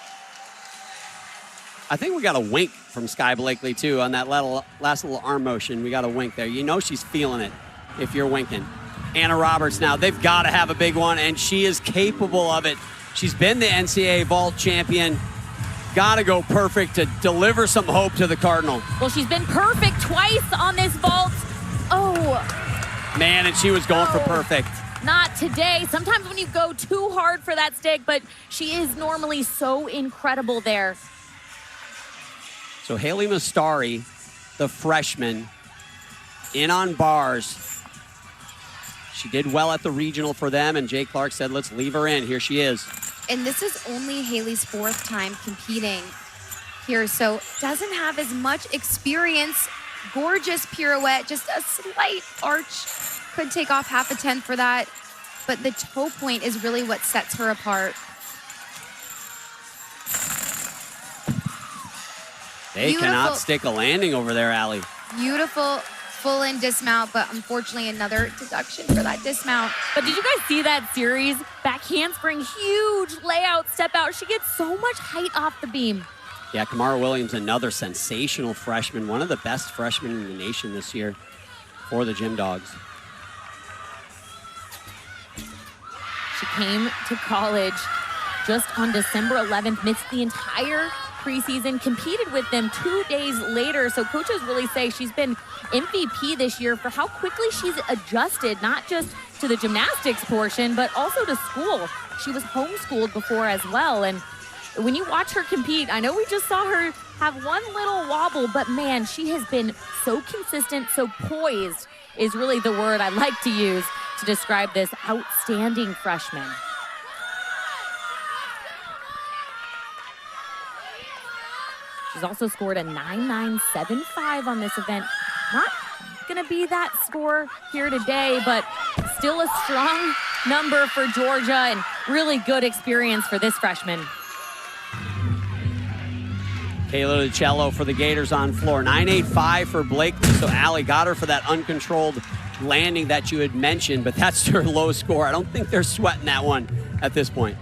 I think we got a wink from Sky Blakely, too, on that last little arm motion. We got a wink there. You know she's feeling it if you're winking. Anna Roberts now, they've got to have a big one, and she is capable of it. She's been the NCAA vault champion. Got to go perfect to deliver some hope to the Cardinal. Well, she's been perfect twice on this vault. Oh. Man, and she was going for perfect. Not today. Sometimes when you go too hard for that stick, but she is normally so incredible there. So Haley Mastari, the freshman, in on bars. She did well at the regional for them, and Jay Clark said, let's leave her in. Here she is. And this is only Haley's 4th time competing here, so doesn't have as much experience. Gorgeous pirouette, just a slight arch. Could take off half a tenth for that, but the toe point is really what sets her apart. They cannot stick a landing over there, Allie. Beautiful full-in dismount, but unfortunately another deduction for that dismount. But did you guys see that series? Back handspring, huge layout, step out. She gets so much height off the beam. Yeah, Kamara Williams, another sensational freshman, one of the best freshmen in the nation this year for the Gym Dogs. She came to college just on December 11th, missed the entire preseason, competed with them 2 days later. So coaches really say she's been MVP this year for how quickly she's adjusted, not just to the gymnastics portion, but also to school. She was homeschooled before as well. And when you watch her compete, I know we just saw her have one little wobble, but man, she has been so consistent, so poised is really the word I like to use to describe this outstanding freshman. She's also scored a 9.975 on this event. Not going to be that score here today, but still a strong number for Georgia and really good experience for this freshman. Kayla DiCello for the Gators on floor. 9.85 for Blakely. So Allie got her for that uncontrolled landing that you had mentioned, but that's her low score. I don't think they're sweating that one at this point.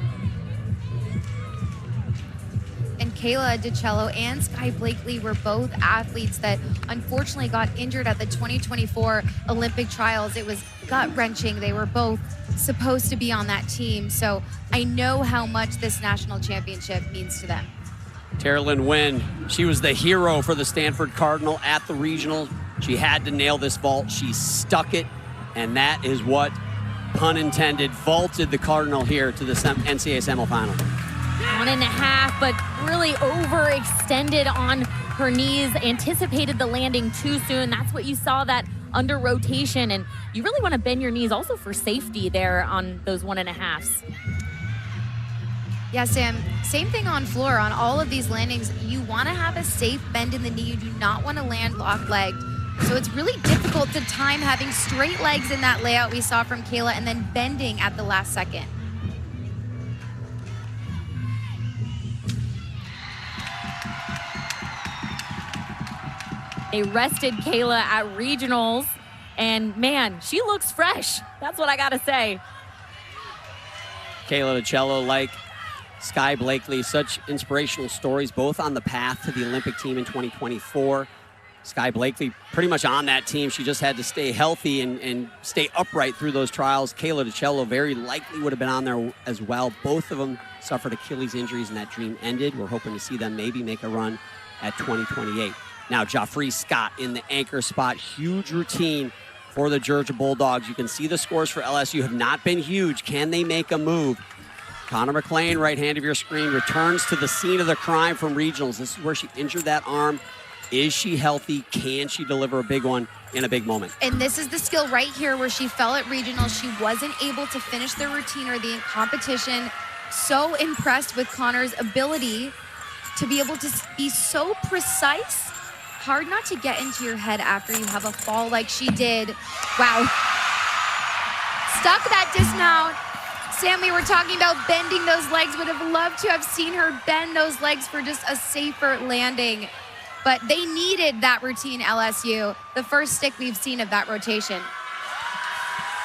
And Kayla DiCello and Sky Blakely were both athletes that unfortunately got injured at the 2024 Olympic trials. It was gut-wrenching. They were both supposed to be on that team. So I know how much this national championship means to them. Terralyn Wynn, she was the hero for the Stanford Cardinal at the regional. She had to nail this vault. She stuck it, and that is what, pun intended, vaulted the Cardinal here to the NCAA semifinal. 1.5, but really overextended on her knees, anticipated the landing too soon. That's what you saw, that under rotation, and you really want to bend your knees also for safety there on those 1.5s. Yeah, Sam, same thing on floor. On all of these landings, you want to have a safe bend in the knee. You do not want to land lock-legged. So it's really difficult to time having straight legs in that layout we saw from Kayla and then bending at the last second. They rested Kayla at regionals, and man, she looks fresh. That's what I gotta say. Kayla DiCello, like Sky Blakely, such inspirational stories, both on the path to the Olympic team in 2024. Sky Blakely pretty much on that team. She just had to stay healthy and stay upright through those trials. Kayla DiCello very likely would have been on there as well. Both of them suffered Achilles injuries and that dream ended. We're hoping to see them maybe make a run at 2028. Now, Joffrey Scott in the anchor spot. Huge routine for the Georgia Bulldogs. You can see the scores for LSU have not been huge. Can they make a move? Connor McLean, right hand of your screen, returns to the scene of the crime from regionals. This is where she injured that arm Is she healthy? Can she deliver a big one in a big moment? And this is the skill right here where she fell at regional. She wasn't able to finish the routine or the competition. So impressed with Connor's ability to be able to be so precise. Hard not to get into your head after you have a fall like she did. Wow. Stuck that dismount. Sam, we were talking about bending those legs. Would have loved to have seen her bend those legs for just a safer landing. But they needed that routine, LSU. The first stick we've seen of that rotation.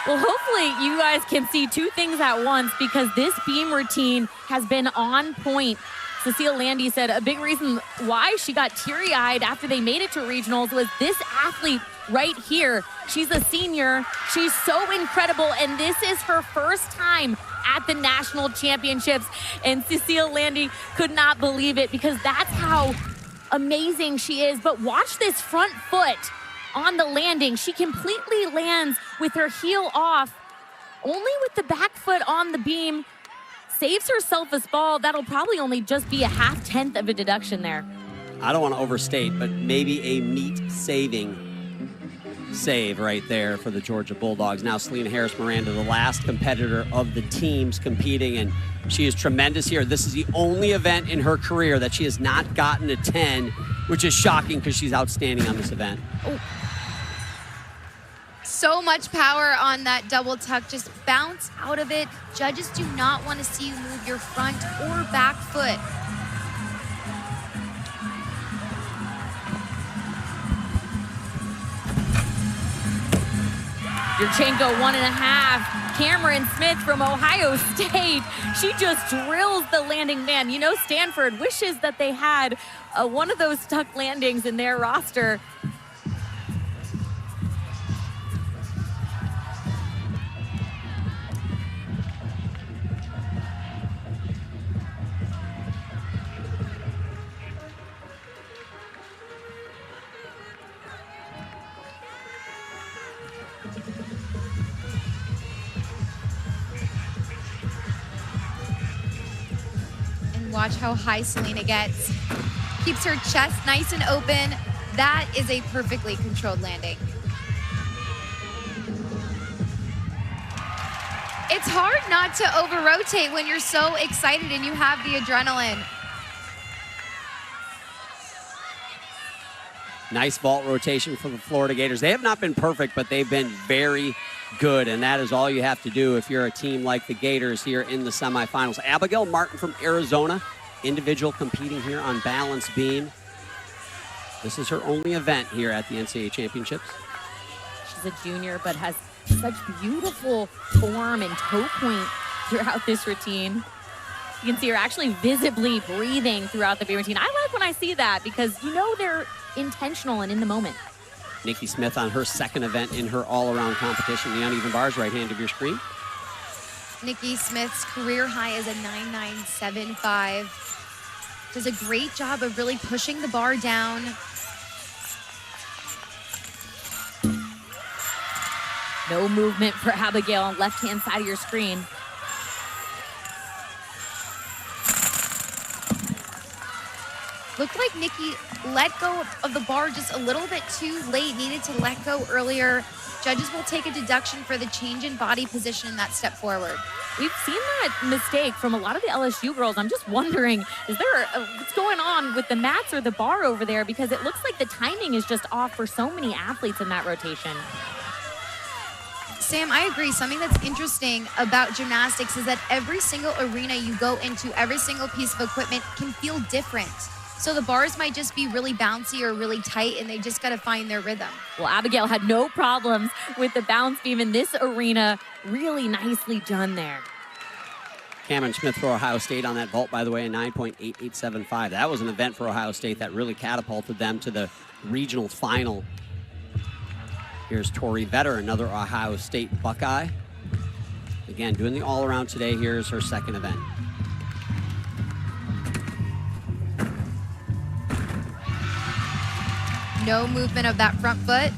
Well, hopefully you guys can see two things at once because this beam routine has been on point. Cecile Landy said a big reason why she got teary-eyed after they made it to regionals was this athlete right here. She's a senior. She's so incredible, and this is her first time at the national championships. And Cecile Landy could not believe it because that's how amazing she is. But watch this front foot on the landing. She completely lands with her heel off, only with the back foot on the beam. Saves herself a fall. That'll probably only just be a 0.5 of a deduction there. I don't want to overstate, but maybe a meat-saving save right there for the Georgia Bulldogs. Now Selena Harris-Miranda, the last competitor of the teams competing, and she is tremendous here. This is the only event in her career that she has not gotten a 10, which is shocking because she's outstanding on this event. Oh. So much power on that double tuck. Just bounce out of it. Judges do not want to see you move your front or back foot. Yurchenko 1.5. Cameron Smith from Ohio State. She just drills the landing. Man, you know, Stanford wishes that they had one of those tuck landings in their roster. Watch how high Selena gets. Keeps her chest nice and open. That is a perfectly controlled landing. It's hard not to over-rotate when you're so excited and you have the adrenaline. Nice vault rotation for the Florida Gators. They have not been perfect, but they've been very good, and that is all you have to do if you're a team like the Gators here in the semifinals. Abigail Martin from Arizona, individual competing here on balance beam. This is her only event here at the NCAA Championships. She's a junior, but has such beautiful form and toe point throughout this routine. You can see her actually visibly breathing throughout the beam routine. I like when I see that because you know they're intentional and in the moment. Nikki Smith on her second event in her all-around competition. The uneven bars, right hand of your screen. Nikki Smith's career high is a 9.975. Does a great job of really pushing the bar down. No movement for Abigail on left-hand side of your screen. Looked like Nikki let go of the bar just a little bit too late, needed to let go earlier. Judges will take a deduction for the change in body position in that step forward. We've seen that mistake from a lot of the LSU girls. I'm just wondering, is there what's going on with the mats or the bar over there? Because it looks like the timing is just off for so many athletes in that rotation. Sam, I agree. Something that's interesting about gymnastics is that every single arena you go into, every single piece of equipment can feel different. So the bars might just be really bouncy or really tight, and they just got to find their rhythm. Well, Abigail had no problems with the bounce beam in this arena. Really nicely done there. Cameron Smith for Ohio State on that vault, by the way, a 9.8875. That was an event for Ohio State that really catapulted them to the regional final. Here's Tori Vetter, another Ohio State Buckeye. Again, doing the all-around today. Here's her second event. No movement of that front foot.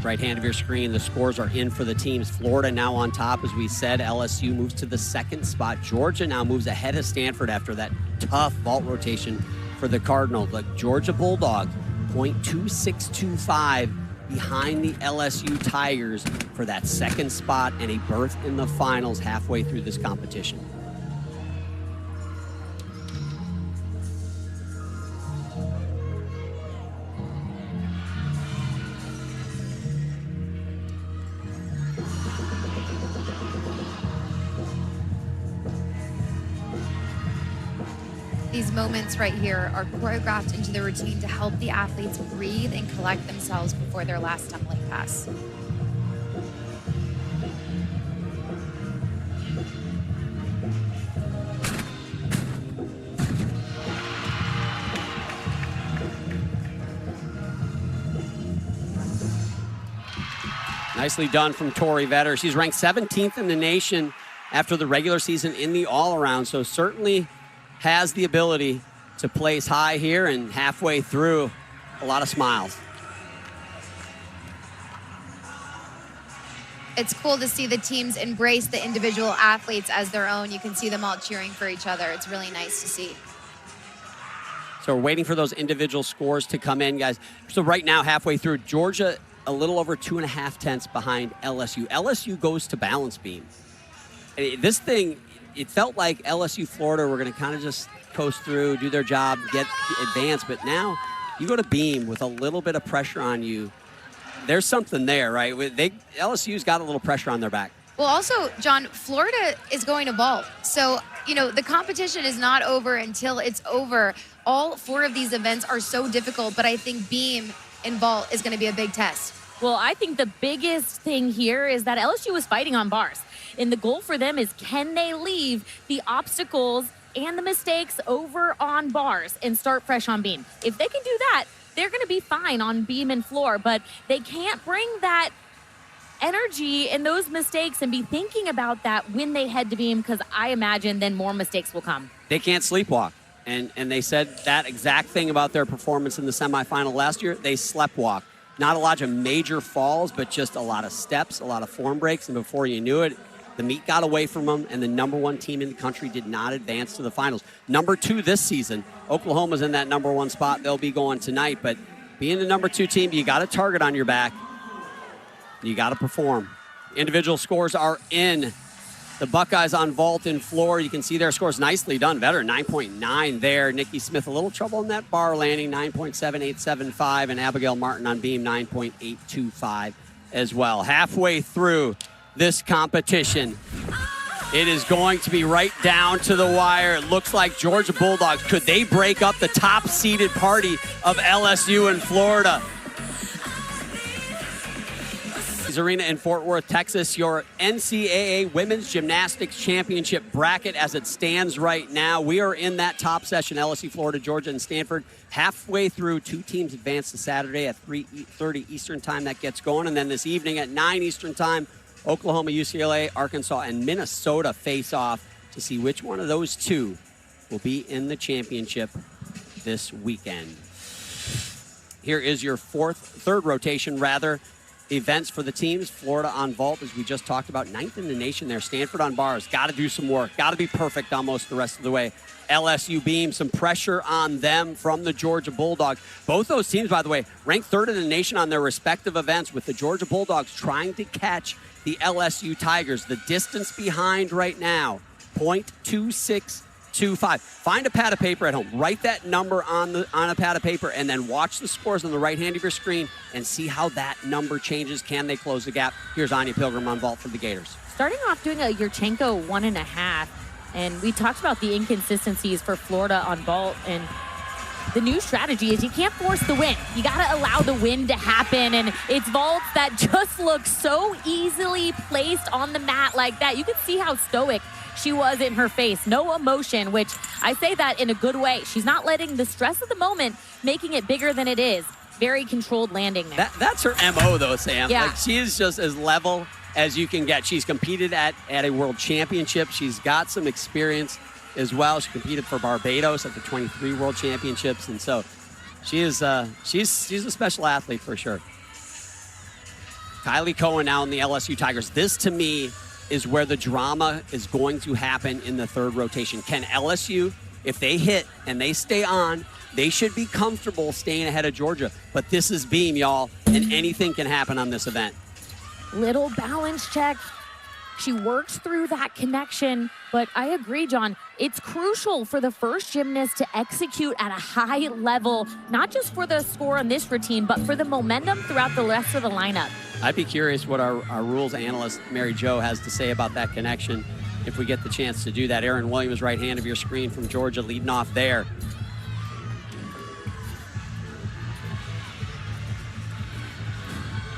Right hand of your screen, the scores are in for the teams. Florida now on top, as we said. LSU moves to the 2nd spot. Georgia now moves ahead of Stanford after that tough vault rotation for the Cardinals. But Georgia Bulldogs, 0.2625 behind the LSU Tigers for that 2nd spot and a berth in the finals halfway through this competition. These moments right here are choreographed into the routine to help the athletes breathe and collect themselves before their last tumbling pass. Nicely done from Tori Vetter. She's ranked 17th in the nation after the regular season in the all-around, so certainly has the ability to place high here, and halfway through, a lot of smiles. It's cool to see the teams embrace the individual athletes as their own. You can see them all cheering for each other. It's really nice to see. So we're waiting for those individual scores to come in, guys. So right now, halfway through, Georgia a little over 2.5 tenths behind LSU. LSU goes to balance beam. This thing, it felt like LSU, Florida were going to kind of just coast through, do their job, get advanced. But now you go to beam with a little bit of pressure on you. There's something there, right? LSU's got a little pressure on their back. Well, also, John, Florida is going to vault. So, you know, the competition is not over until it's over. All 4 of these events are so difficult, but I think beam and vault is going to be a big test. Well, I think the biggest thing here is that LSU was fighting on bars. And the goal for them is, can they leave the obstacles and the mistakes over on bars and start fresh on beam? If they can do that, they're going to be fine on beam and floor, but they can't bring that energy and those mistakes and be thinking about that when they head to beam, because I imagine then more mistakes will come. They can't sleepwalk. And they said that exact thing about their performance in the semifinal last year. They sleptwalk. Not a lot of major falls, but just a lot of steps, a lot of form breaks, and before you knew it, the meat got away from them, and the #1 team in the country did not advance to the finals. #2 this season, Oklahoma's in that #1 spot. They'll be going tonight, but being the #2 team, you got a target on your back. You got to perform. Individual scores are in. The Buckeyes on vault and floor. You can see their scores. Nicely done. Vetter, 9.9 there. Nikki Smith, a little trouble in that bar landing, 9.7875. And Abigail Martin on beam, 9.825 as well. Halfway through this competition, it is going to be right down to the wire. It looks like Georgia Bulldogs. Could they break up the top-seeded party of LSU and Florida? Arena in Fort Worth, Texas, your NCAA Women's Gymnastics Championship bracket as it stands right now. We are in that top session, LSU, Florida, Georgia, and Stanford. Halfway through, 2 teams advance to Saturday at 3:30 Eastern time. That gets going. And then this evening at 9 Eastern time, Oklahoma, UCLA, Arkansas, and Minnesota face off to see which one of those 2 will be in the championship this weekend. Here is your third rotation, events for the teams. Florida on vault, as we just talked about, 9th in the nation there. Stanford on bars, got to do some work, got to be perfect almost the rest of the way. LSU beam, some pressure on them from the Georgia Bulldogs. Both those teams, by the way, ranked 3rd in the nation on their respective events, with the Georgia Bulldogs trying to catch the LSU Tigers. The distance behind right now, 0.2625. Find a pad of paper at home. Write that number on a pad of paper, and then watch the scores on the right hand of your screen and see how that number changes. Can they close the gap? Here's Anya Pilgrim on vault for the Gators. Starting off doing a Yurchenko 1.5, and we talked about the inconsistencies for Florida on vault, and the new strategy is you can't force the wind. You got to allow the wind to happen, and it's vaults that just look so easily placed on the mat like that. You can see how stoic she was in her face. No emotion, which I say that in a good way. She's not letting the stress of the moment making it bigger than it is. Very controlled landing there. That's her MO, though, Sam. Yeah. Like, she is just as level as you can get. She's competed at a world championship. She's got some experience as well. She competed for Barbados at the 23 World Championships, and so she's a special athlete for sure. Kylie Cohen now in the LSU Tigers. This, to me, is where the drama is going to happen in the third rotation. Can LSU, if they hit and they stay on, they should be comfortable staying ahead of Georgia. But this is Beam, y'all, and anything can happen on this event. Little balance check. She works through that connection, but I agree, John. It's crucial for the first gymnast to execute at a high level, not just for the score on this routine, but for the momentum throughout the rest of the lineup. I'd be curious what our rules analyst, Mary Jo, has to say about that connection if we get the chance to do that. Aaron Williams, right hand of your screen from Georgia, leading off there.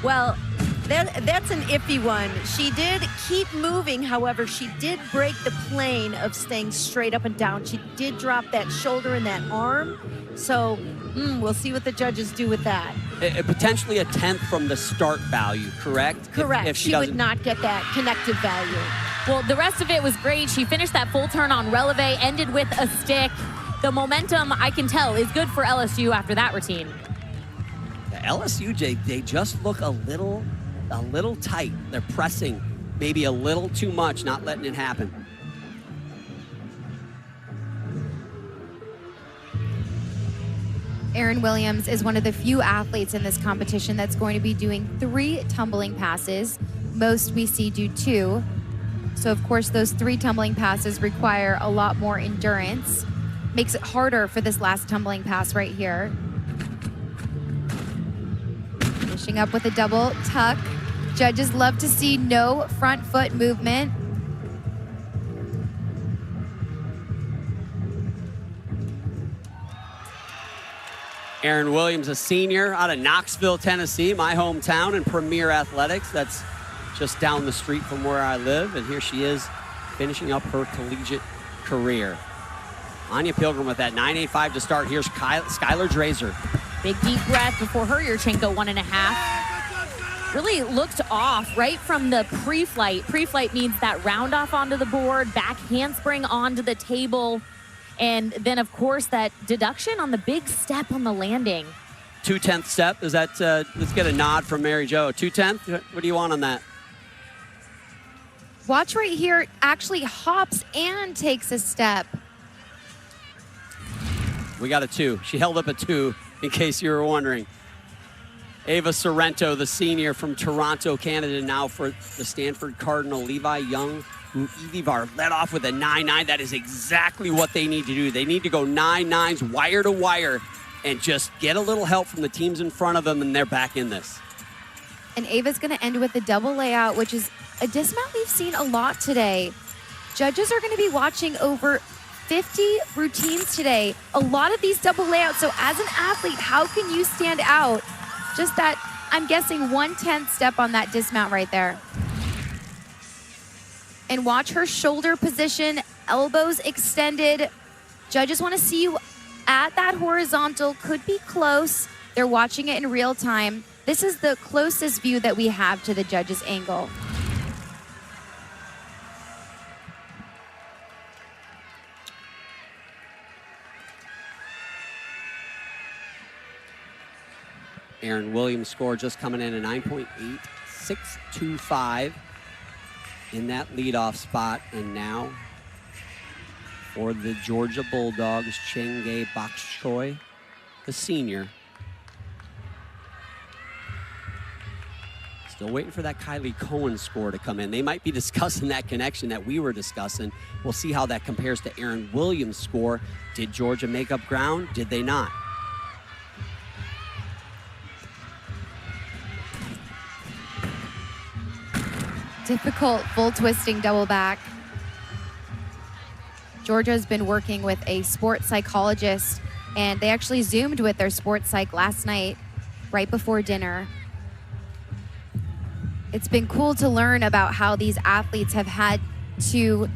Well, that's an iffy one. She did keep moving, however, she did break the plane of staying straight up and down. She did drop that shoulder and that arm. So we'll see what the judges do with that. Potentially a 10th from the start value, correct? Correct. If she would not get that connective value. Well, the rest of it was great. She finished that full turn on releve, ended with a stick. The momentum, I can tell, is good for LSU after that routine. The LSU, they just look a little tight. They're pressing maybe a little too much, not letting it happen. Erin Williams is one of the few athletes in this competition that's going to be doing 3 tumbling passes. Most we see do 2. So of course those 3 tumbling passes require a lot more endurance. Makes it harder for this last tumbling pass right here. Finishing up with a double tuck. Judges love to see no front foot movement. Erin Williams, a senior out of Knoxville, Tennessee, my hometown, in Premier Athletics. That's just down the street from where I live. And here she is finishing up her collegiate career. Anya Pilgrim with that 9.85 to start. Here's Skylar Drazer. Big deep breath before her Yurchenko 1.5. Really looked off right from the pre-flight. Pre-flight means that round off onto the board, back handspring onto the table, and then of course that deduction on the big step on the landing. 2/10 step, is that, let's get a nod from Mary Jo. 2/10, what do you want on that? Watch right here, actually hops and takes a step. We got a 2. She held up a 2, in case you were wondering. Ava Sorrento, the senior from Toronto, Canada, now for the Stanford Cardinal. Levi Young, who Evivar led off with a 9.9. That is exactly what they need to do. They need to go 9.9s wire to wire and just get a little help from the teams in front of them, and they're back in this. And Ava's going to end with a double layout, which is a dismount we've seen a lot today. Judges are going to be watching over 50 routines today. A lot of these double layouts. So as an athlete, how can you stand out? Just that, I'm guessing 1/10 step on that dismount right there. And watch her shoulder position, elbows extended. Judges want to see you at that horizontal, could be close. They're watching it in real time. This is the closest view that we have to the judges' angle. Erin Williams' score just coming in at 9.8625 in that leadoff spot. And now for the Georgia Bulldogs, Chenge Bakchoy, the senior. Still waiting for that Kylie Cohen score to come in. They might be discussing that connection that we were discussing. We'll see how that compares to Erin Williams' score. Did Georgia make up ground? Did they not? Difficult full twisting double back. Georgia's been working with a sports psychologist, and they actually Zoomed with their sports psych last night, right before dinner. It's been cool to learn about how these athletes have had to,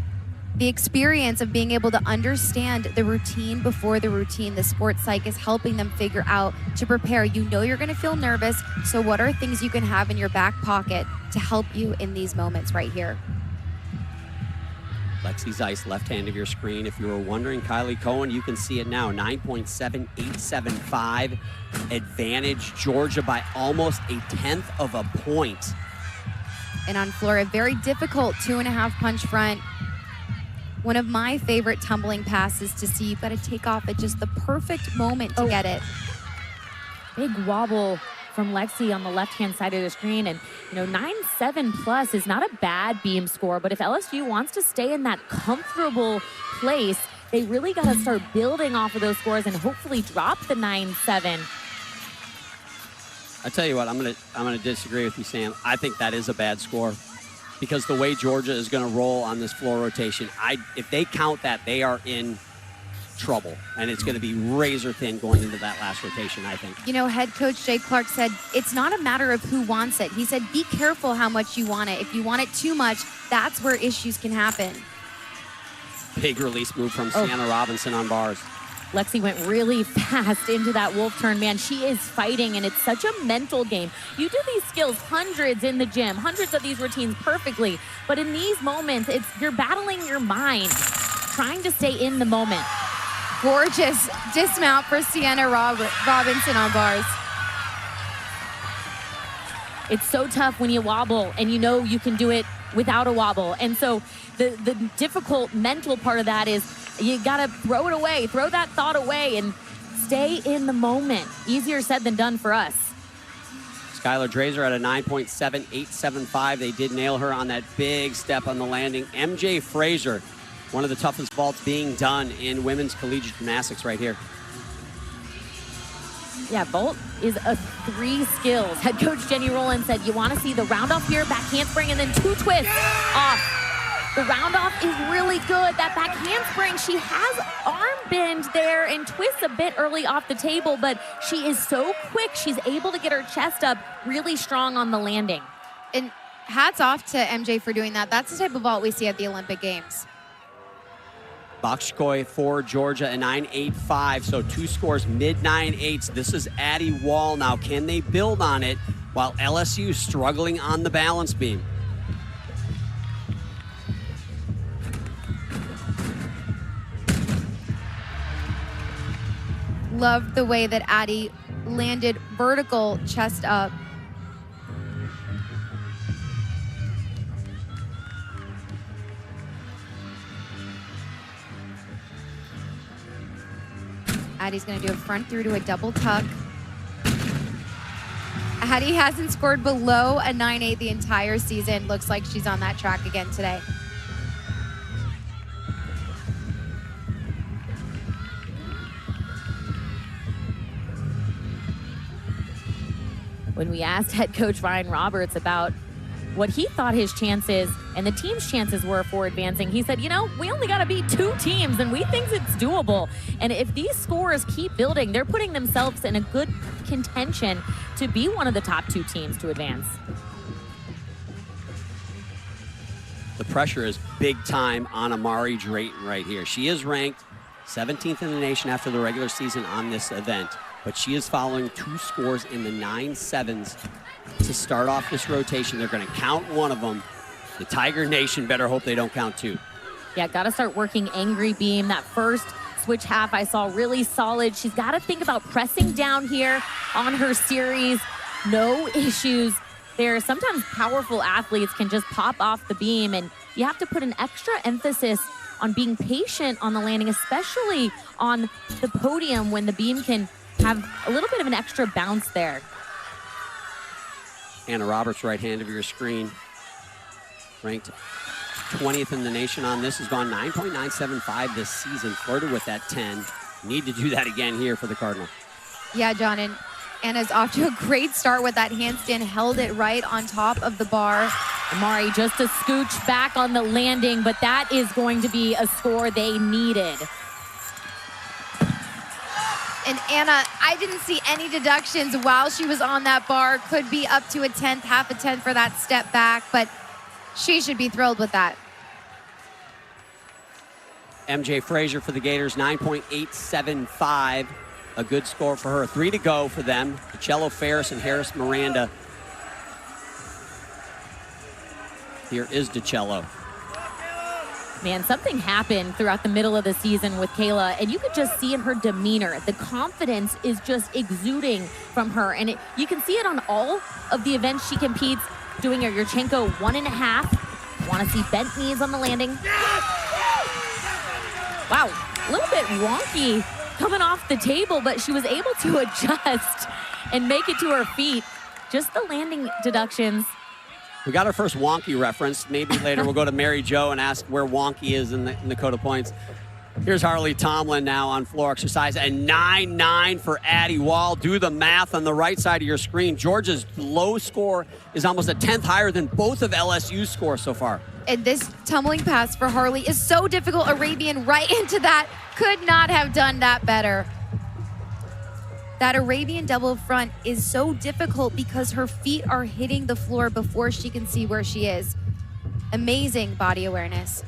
the experience of being able to understand the routine before the routine. The sports psych is helping them figure out to prepare. You know you're going to feel nervous, so what are things you can have in your back pocket to help you in these moments right here? Lexi Zeiss, left hand of your screen. If you were wondering, Kylie Cohen, you can see it now. 9.7875 advantage. Georgia by almost a 1/10 of a point. And on floor, a very difficult 2.5 punch front. One of my favorite tumbling passes to see. You've got to take off at just the perfect moment to get it. Big wobble from Lexi on the left-hand side of the screen. And, 9-7 plus is not a bad beam score, but if LSU wants to stay in that comfortable place, they really got to start building off of those scores and hopefully drop the 9-7. I tell you what, I'm gonna disagree with you, Sam. I think that is a bad score because the way Georgia is going to roll on this floor rotation, if they count that, they are in trouble, and it's going to be razor thin going into that last rotation, I think. Head coach Jay Clark said, it's not a matter of who wants it. He said, be careful how much you want it. If you want it too much, that's where issues can happen. Big release move from Sienna Robinson on bars. Lexi went really fast into that wolf turn, man. She is fighting, and it's such a mental game. You do these skills hundreds in the gym, hundreds of these routines perfectly, but in these moments, you're battling your mind, trying to stay in the moment. Gorgeous dismount for Sienna Robinson on bars. It's so tough when you wobble, and you can do it without a wobble. And so the difficult mental part of that is you got to throw it away, throw that thought away, and stay in the moment. Easier said than done for us. Skylar Drazer at a 9.7875. They did nail her on that big step on the landing. MJ Frazier, one of the toughest vaults being done in women's collegiate gymnastics right here. Yeah, vault is a 3 skills. Head coach Jenny Rowland said, you want to see the round off here, back handspring, and then 2 twists off. The round off is really good. That back handspring, she has arm bend there and twists a bit early off the table, but she is so quick. She's able to get her chest up really strong on the landing. And hats off to MJ for doing that. That's the type of vault we see at the Olympic Games. Bakshkoy for Georgia, a 9.85, so 2 scores, mid 9.8s. This is Addie Wall now. Can they build on it while LSU struggling on the balance beam? Loved the way that Addie landed vertical chest up. Addie's going to do a front through to a double tuck. Addie hasn't scored below a 9.8 the entire season. Looks like she's on that track again today. When we asked head coach Ryan Roberts about what he thought his chances and the team's chances were for advancing, he said, we only got to beat 2 teams, and we think it's doable. And if these scores keep building, they're putting themselves in a good contention to be one of the top 2 teams to advance. The pressure is big time on Amari Drayton right here. She is ranked 17th in the nation after the regular season on this event, but she is following 2 scores in the 9.7s to start off this rotation. They're going to count one of them. The Tiger Nation better hope they don't count 2. Yeah, got to start working angry beam. That first switch half I saw really solid. She's got to think about pressing down here on her series. No issues there. Sometimes powerful athletes can just pop off the beam, and you have to put an extra emphasis on being patient on the landing, especially on the podium when the beam can have a little bit of an extra bounce there. Anna Roberts, right hand of your screen, ranked 20th in the nation on this, has gone 9.975 this season, flirted with that 10. Need to do that again here for the Cardinal. Yeah, John, and Anna's off to a great start with that handstand, held it right on top of the bar. Amari just a scooch back on the landing, but that is going to be a score they needed. And Anna, I didn't see any deductions while she was on that bar. Could be up to a 10th, half a 10th for that step back, but she should be thrilled with that. MJ Frazier for the Gators, 9.875. A good score for her. 3 to go for them. DeCello Ferris and Harris Miranda. Here is DeCello. Man, something happened throughout the middle of the season with Kayla, and you could just see in her demeanor, the confidence is just exuding from her. And you can see it on all of the events she competes, doing a Yurchenko 1.5. Want to see bent knees on the landing. Wow, a little bit wonky coming off the table, but she was able to adjust and make it to her feet. Just the landing deductions. We got our first wonky reference. Maybe later we'll go to Mary Jo and ask where wonky is in the code of points. Here's Harley Tomlin now on floor exercise. And 9-9 for Addie Wall. Do the math on the right side of your screen. Georgia's low score is almost a 10th higher than both of LSU's scores so far. And this tumbling pass for Harley is so difficult. Arabian right into that. Could not have done that better. That Arabian double front is so difficult because her feet are hitting the floor before she can see where she is. Amazing body awareness.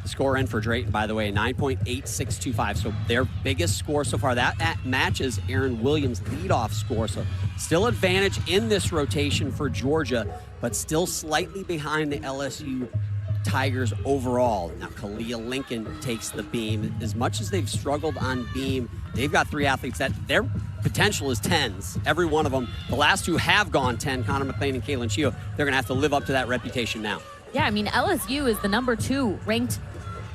Score in for Drayton, by the way, 9.8625. So their biggest score so far. That matches Aaron Williams' leadoff score. So still advantage in this rotation for Georgia, but still slightly behind the LSU Tigers overall. Now, Kalia Lincoln takes the beam. As much as they've struggled on beam, they've got 3 athletes that their potential is 10s. Every one of them. The last 2 have gone 10, Connor McLean and Kaylin Chio. They're going to have to live up to that reputation now. Yeah, I mean, LSU is the number 2 ranked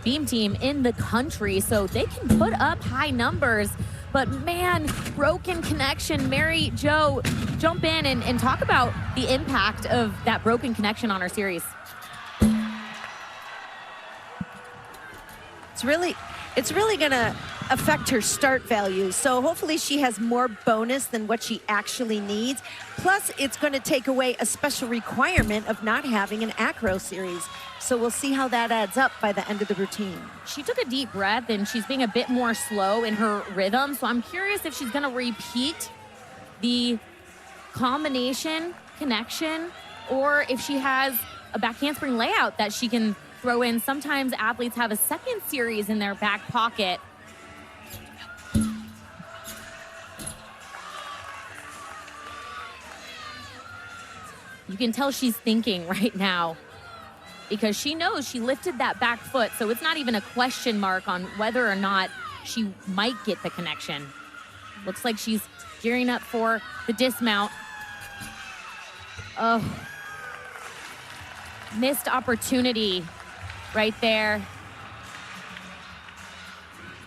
beam team in the country, so they can put up high numbers. But man, broken connection. Mary Jo, jump in and talk about the impact of that broken connection on our series. It's really going to affect her start value. So hopefully she has more bonus than what she actually needs. Plus, it's going to take away a special requirement of not having an acro series. So we'll see how that adds up by the end of the routine. She took a deep breath and she's being a bit more slow in her rhythm. So I'm curious if she's going to repeat the combination connection or if she has a back handspring layout that she can throw in. Sometimes athletes have a second series in their back pocket. You can tell she's thinking right now because she knows she lifted that back foot, so it's not even a question mark on whether or not she might get the connection. Looks like she's gearing up for the dismount. Oh, missed opportunity right there.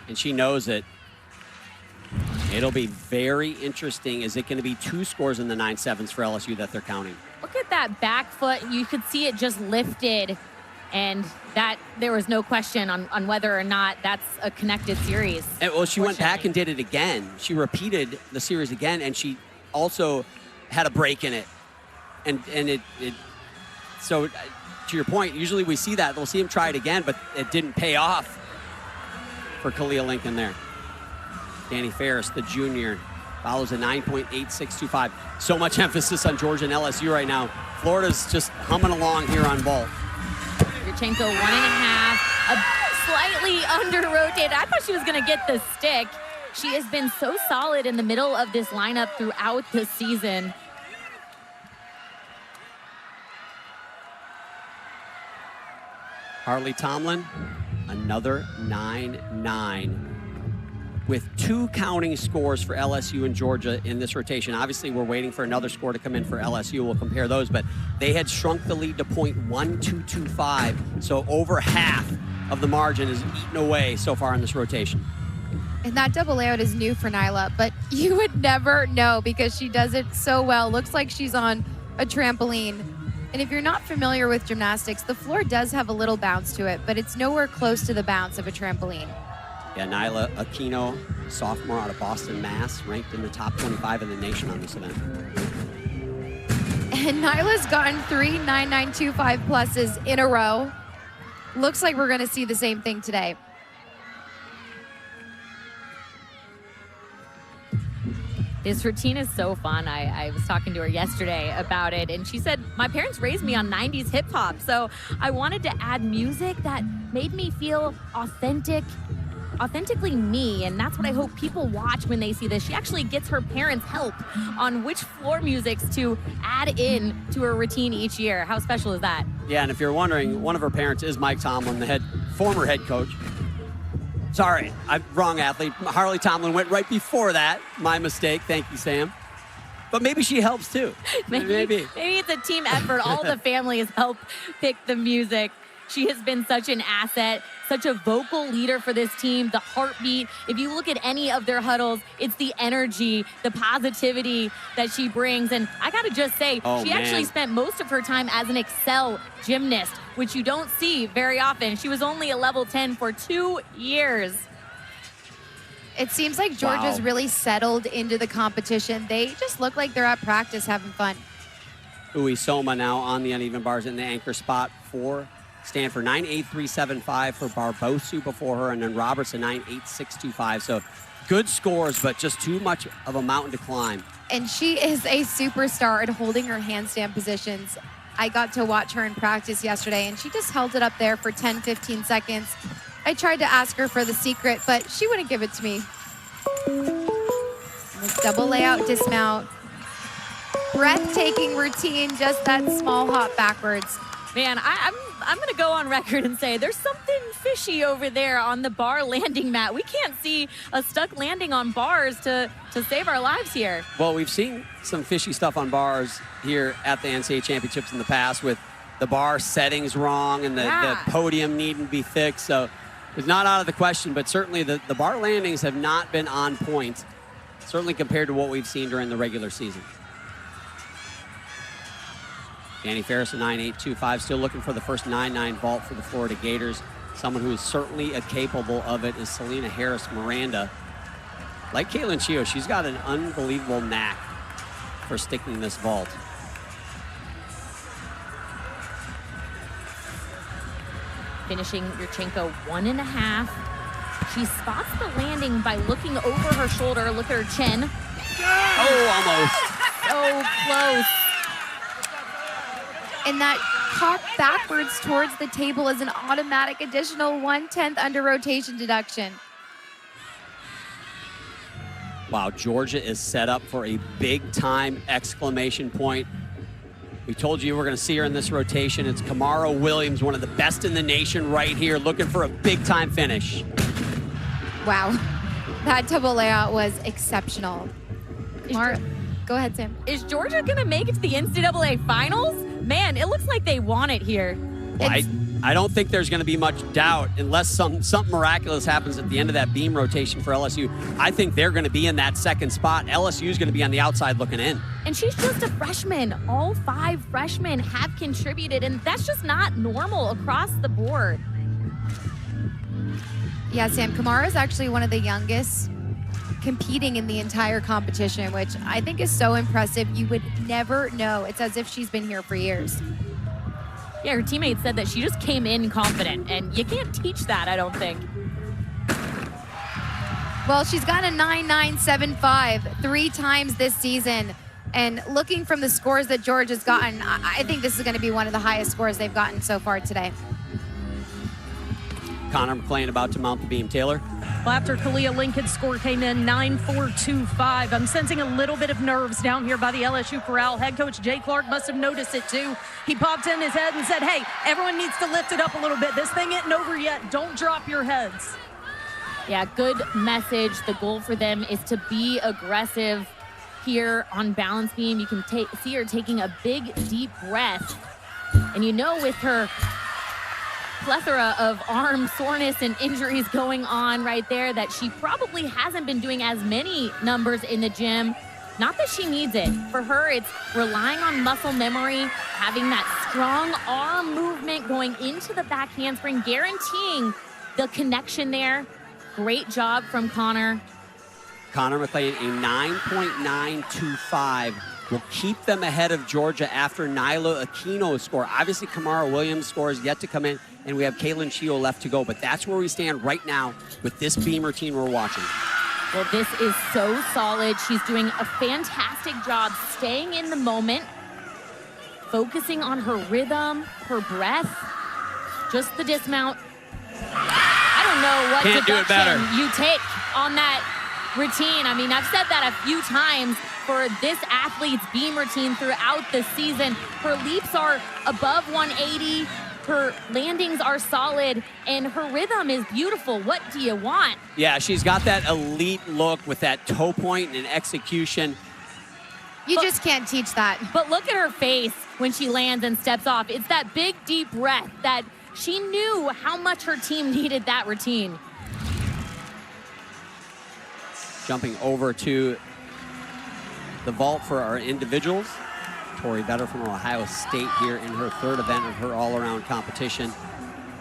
And she knows it. It'll be very interesting. Is it going to be 2 scores in the 9-7s for LSU that they're counting? Look at that back foot. You could see it just lifted, and that there was no question on whether or not that's a connected series. And, well, she went back and did it again. She repeated the series again, and she also had a break in it. And it so to your point, usually we see that. They'll see him try it again, but it didn't pay off for Kalia Lincoln there. Danny Ferris, the junior, follows a 9.8625. So much emphasis on Georgia and LSU right now. Florida's just humming along here on vault. Yurchenko 1.5, slightly under-rotated. I thought she was going to get the stick. She has been so solid in the middle of this lineup throughout the season. Harley Tomlin, another 9-9 with 2 counting scores for LSU and Georgia in this rotation. Obviously, we're waiting for another score to come in for LSU. We'll compare those, but they had shrunk the lead to .1225, so over half of the margin is eaten away so far in this rotation. And that double layout is new for Nyla, but you would never know because she does it so well. Looks like she's on a trampoline. And if you're not familiar with gymnastics, the floor does have a little bounce to it, but it's nowhere close to the bounce of a trampoline. Yeah, Nyla Aquino, sophomore out of Boston, Mass, ranked in the top 25 in the nation on this event. And Nyla's gotten 3 9.925 pluses in a row. Looks like we're going to see the same thing today. This routine is so fun. I was talking to her yesterday about it, and she said, my parents raised me on 90s hip hop, so I wanted to add music that made me feel authentically me, and that's what I hope people watch when they see this. She actually gets her parents' help on which floor musics to add in to her routine each year. How special is that? Yeah, and if you're wondering, one of her parents is Mike Tomlin, the former head coach. Sorry, I'm wrong athlete. Harley Tomlin went right before that. My mistake. Thank you, Sam. But maybe she helps too. Maybe it's a team effort. All the family has helped pick the music. She has been such an asset, such a vocal leader for this team, the heartbeat. If you look at any of their huddles, it's the energy, the positivity that she brings. And I got to just say, she actually spent most of her time as an Excel gymnast, which you don't see very often. She was only a level 10 for 2 years. It seems like Georgia's really settled into the competition. They just look like they're at practice having fun. Uisoma now on the uneven bars in the anchor spot for Stanford. 9.8375 for Barbosu before her, and then Roberts a 9.8625. So good scores, but just too much of a mountain to climb. And she is a superstar at holding her handstand positions. I got to watch her in practice yesterday, and she just held it up there for 10, 15 seconds. I tried to ask her for the secret, but she wouldn't give it to me. This double layout dismount. Breathtaking routine, just that small hop backwards. Man, I'm going to go on record and say there's something fishy over there on the bar landing mat. We can't see a stuck landing on bars to save our lives here. Well, we've seen some fishy stuff on bars here at the NCAA championships in the past with the bar settings wrong and the podium needing to be fixed. So it's not out of the question, but certainly the bar landings have not been on point, certainly compared to what we've seen during the regular season. Danny Ferris, a 9.825, still looking for the first 9.9 vault for the Florida Gators. Someone who is certainly capable of it is Selena Harris-Miranda. Like Kaylin Chio, she's got an unbelievable knack for sticking this vault. Finishing Yurchenko 1.5. She spots the landing by looking over her shoulder. Look at her chin. Oh, almost. So close. And that cock backwards towards the table is an automatic additional 1/10 under rotation deduction. Wow, Georgia is set up for a big-time exclamation point. We told you we're going to see her in this rotation. It's Kamara Williams, one of the best in the nation right here, looking for a big-time finish. Wow, that double layout was exceptional. Go ahead, Sam. Is Georgia going to make it to the NCAA finals? Man, it looks like they want it here. Well, I don't think there's going to be much doubt unless something miraculous happens at the end of that beam rotation for LSU. I think they're going to be in that second spot. LSU is going to be on the outside looking in. And she's just a freshman. All 5 freshmen have contributed, and that's just not normal across the board. Yeah, Sam, Kamara is actually one of the youngest competing in the entire competition, which I think is so impressive. You would never know. It's as if she's been here for years. Yeah, her teammates said that she just came in confident, and you can't teach that, I don't think. Well, she's got a 9.975 3 times this season. And looking from the scores that Georgia's gotten, I think this is going to be one of the highest scores they've gotten so far today. Connor McClain about to mount the beam. Taylor? Well, after Kalia Lincoln's score came in 9.425, I'm sensing a little bit of nerves down here by the LSU corral. Head coach Jay Clark must have noticed it too. He popped in his head and said, hey, everyone needs to lift it up a little bit. This thing isn't over yet. Don't drop your heads. Yeah, good message. The goal for them is to be aggressive here on balance beam. You can see her taking a big, deep breath. And you know, with her plethora of arm soreness and injuries going on right there, that she probably hasn't been doing as many numbers in the gym. Not that she needs it. For her, it's relying on muscle memory, having that strong arm movement going into the back handspring, guaranteeing the connection there. Great job from Connor. Connor McClain, a 9.925 will keep them ahead of Georgia after Nyla Aquino's score. Obviously, Kamara Williams' score is yet to come in, and we have Kaylin Chio left to go. But that's where we stand right now with this beam routine we're watching. Well, this is so solid. She's doing a fantastic job staying in the moment, focusing on her rhythm, her breath, just the dismount. I don't know what deduction you take on that routine. I mean, I've said that a few times. for this athlete's beam routine throughout the season. Her leaps are above 180. Her landings are solid, and her rhythm is beautiful. What do you want? Yeah, she's got that elite look with that toe point and execution. You just can't teach that. But look at her face when she lands and steps off. It's that big, deep breath that she knew how much her team needed that routine. Jumping over to the vault for our individuals. Tori Vetter from Ohio State here in her third event of her all-around competition.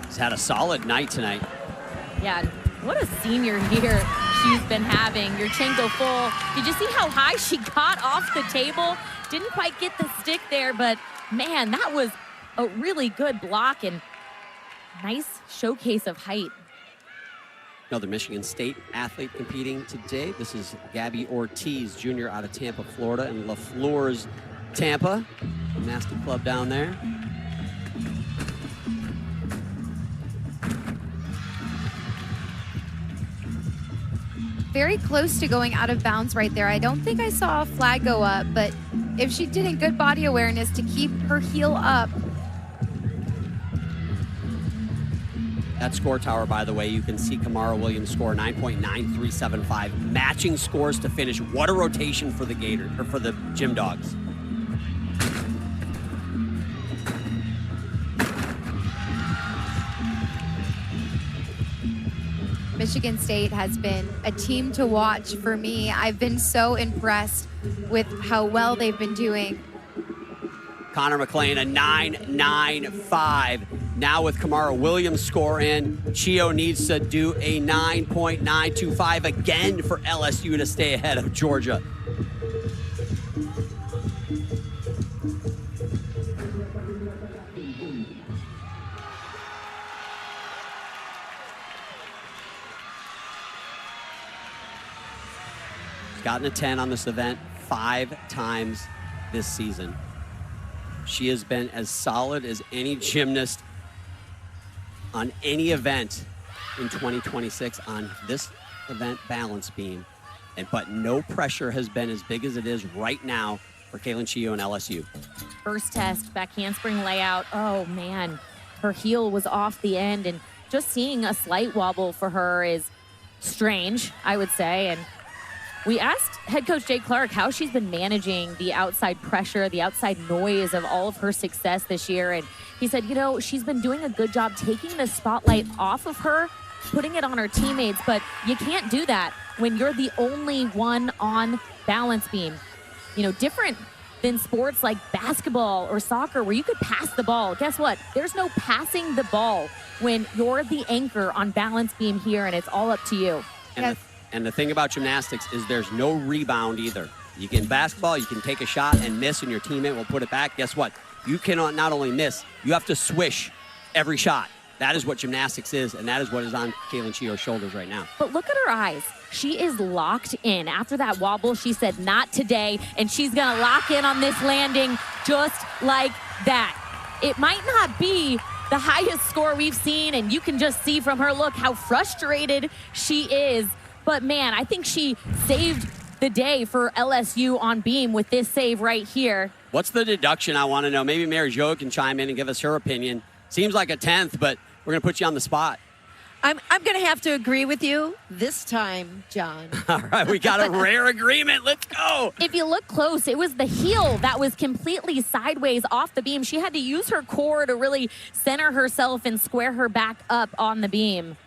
She's had a solid night tonight. Yeah, what a senior year she's been having. Yurchenko full. Did you see how high she got off the table? Didn't quite get the stick there, but man, that was a really good block and nice showcase of height. Another Michigan State athlete competing today. This is Gabby Ortiz, junior out of Tampa, Florida, and LaFleur's Tampa, gymnastic club down there. Very close to going out of bounds right there. I don't think I saw a flag go up, but if she did in good body awareness to keep her heel up. That score tower, by the way, you can see Kamara Williams score 9.9375, matching scores to finish. What a rotation for the Gator, or for the Gym Dogs. Michigan State has been a team to watch for me. I've been so impressed with how well they've been doing. Connor McLean, a 9.95. Now with Kamara Williams score in, Chio needs to do a 9.925 again for LSU to stay ahead of Georgia. She's gotten a 10 on this event 5 times this season. She has been as solid as any gymnast on any event in 2026 on this event balance beam. But no pressure has been as big as it is right now for Kaylin Chio and LSU. First test, back handspring layout. Oh man, her heel was off the end, and just seeing a slight wobble for her is strange, I would say. And we asked head coach Jay Clark how she's been managing the outside pressure, the outside noise of all of her success this year. And he said, you know, she's been doing a good job taking the spotlight off of her, putting it on her teammates, but you can't do that when you're the only one on balance beam. You know, different than sports like basketball or soccer where you could pass the ball. Guess what? There's no passing the ball when you're the anchor on balance beam here, and it's all up to you. And the thing about gymnastics is there's no rebound either. You can basketball, you can take a shot and miss, and your teammate will put it back. Guess what? You cannot not only miss, you have to swish every shot. That is what gymnastics is, and that is what is on Kaylin Chio's shoulders right now. But look at her eyes. She is locked in. After that wobble, she said, not today, and she's going to lock in on this landing just like that. It might not be the highest score we've seen, and you can just see from her look how frustrated she is. But, man, I think she saved the day for LSU on beam with this save right here. What's the deduction, I want to know? Maybe Mary Jo can chime in and give us her opinion. Seems like a 10th, but we're going to put you on the spot. I'm going to have to agree with you this time, John. All right, we got a rare agreement. Let's go. If you look close, it was the heel that was completely sideways off the beam. She had to use her core to really center herself and square her back up on the beam.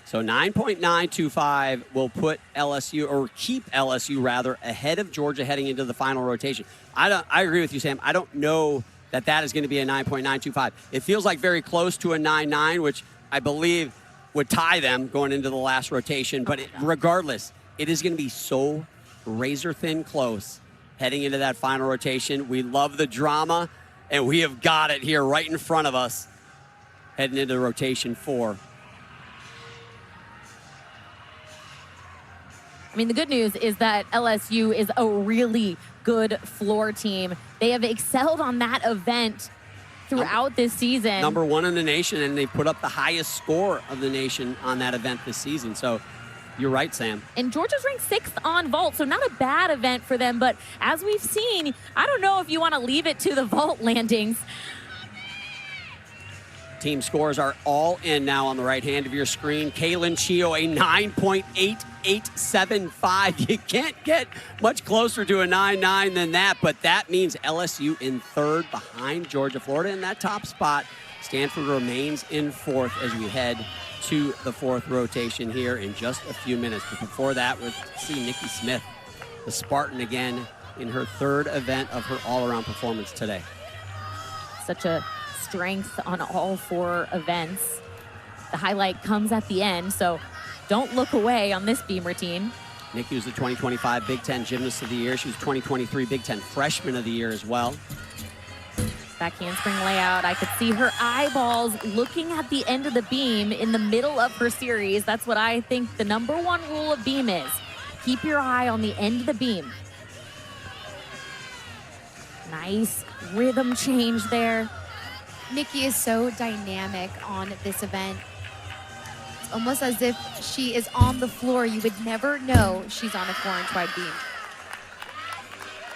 So 9.925 will put LSU, or keep LSU rather, ahead of Georgia heading into the final rotation. I agree with you, Sam. I don't know that is going to be a 9.925. It feels like very close to a 9.9, which I believe would tie them going into the last rotation. But regardless, it is going to be so razor-thin close heading into that final rotation. We love the drama, and we have got it here right in front of us heading into rotation 4. I mean, the good news is that LSU is a really good floor team. They have excelled on that event throughout this season. Number 1 in the nation, and they put up the highest score of the nation on that event this season. So You're right, Sam. And Georgia's ranked 6th on vault, so not a bad event for them. But as we've seen, I don't know if you want to leave it to the vault landings. Team scores are all in now on the right hand of your screen. Kaylin Chio, a 9.8875. You can't get much closer to a 9.9 than that, but that means LSU in 3rd behind Georgia. Florida in that top spot. Stanford remains in 4th as we head to the 4th rotation here in just a few minutes. But before that, we'll see Nikki Smith, the Spartan, again in her 3rd event of her all-around performance today. Such a strength on all 4 events. The highlight comes at the end, so don't look away on this beam routine. Nikki was the 2025 Big Ten Gymnast of the Year. She was 2023 Big Ten Freshman of the Year as well. Back handspring layout. I could see her eyeballs looking at the end of the beam in the middle of her series. That's what I think the #1 rule of beam is. Keep your eye on the end of the beam. Nice rhythm change there. Nikki is so dynamic on this event. It's almost as if she is on the floor. You would never know she's on a 4-inch wide beam.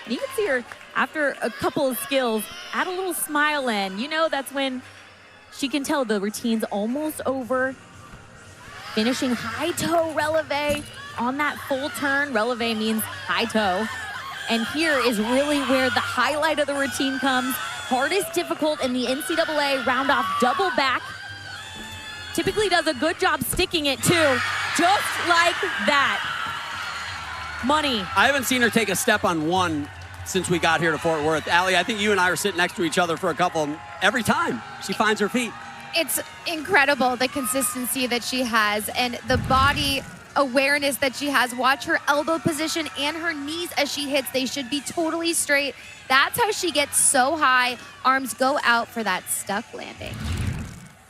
And you can see her after a couple of skills add a little smile in. You know, that's when she can tell the routine's almost over. Finishing high toe releve on that full turn. Releve means high toe. And here is really where the highlight of the routine comes. Hardest difficult in the NCAA round off double back. Typically does a good job sticking it too, just like that. Money. I haven't seen her take a step on one since we got here to Fort Worth. Allie, I think you and I were sitting next to each other for a couple. Every time she finds her feet. It's incredible, the consistency that she has and the body awareness that she has. Watch her elbow position and her knees as she hits. They should be totally straight. That's how she gets so high. Arms go out for that stuck landing.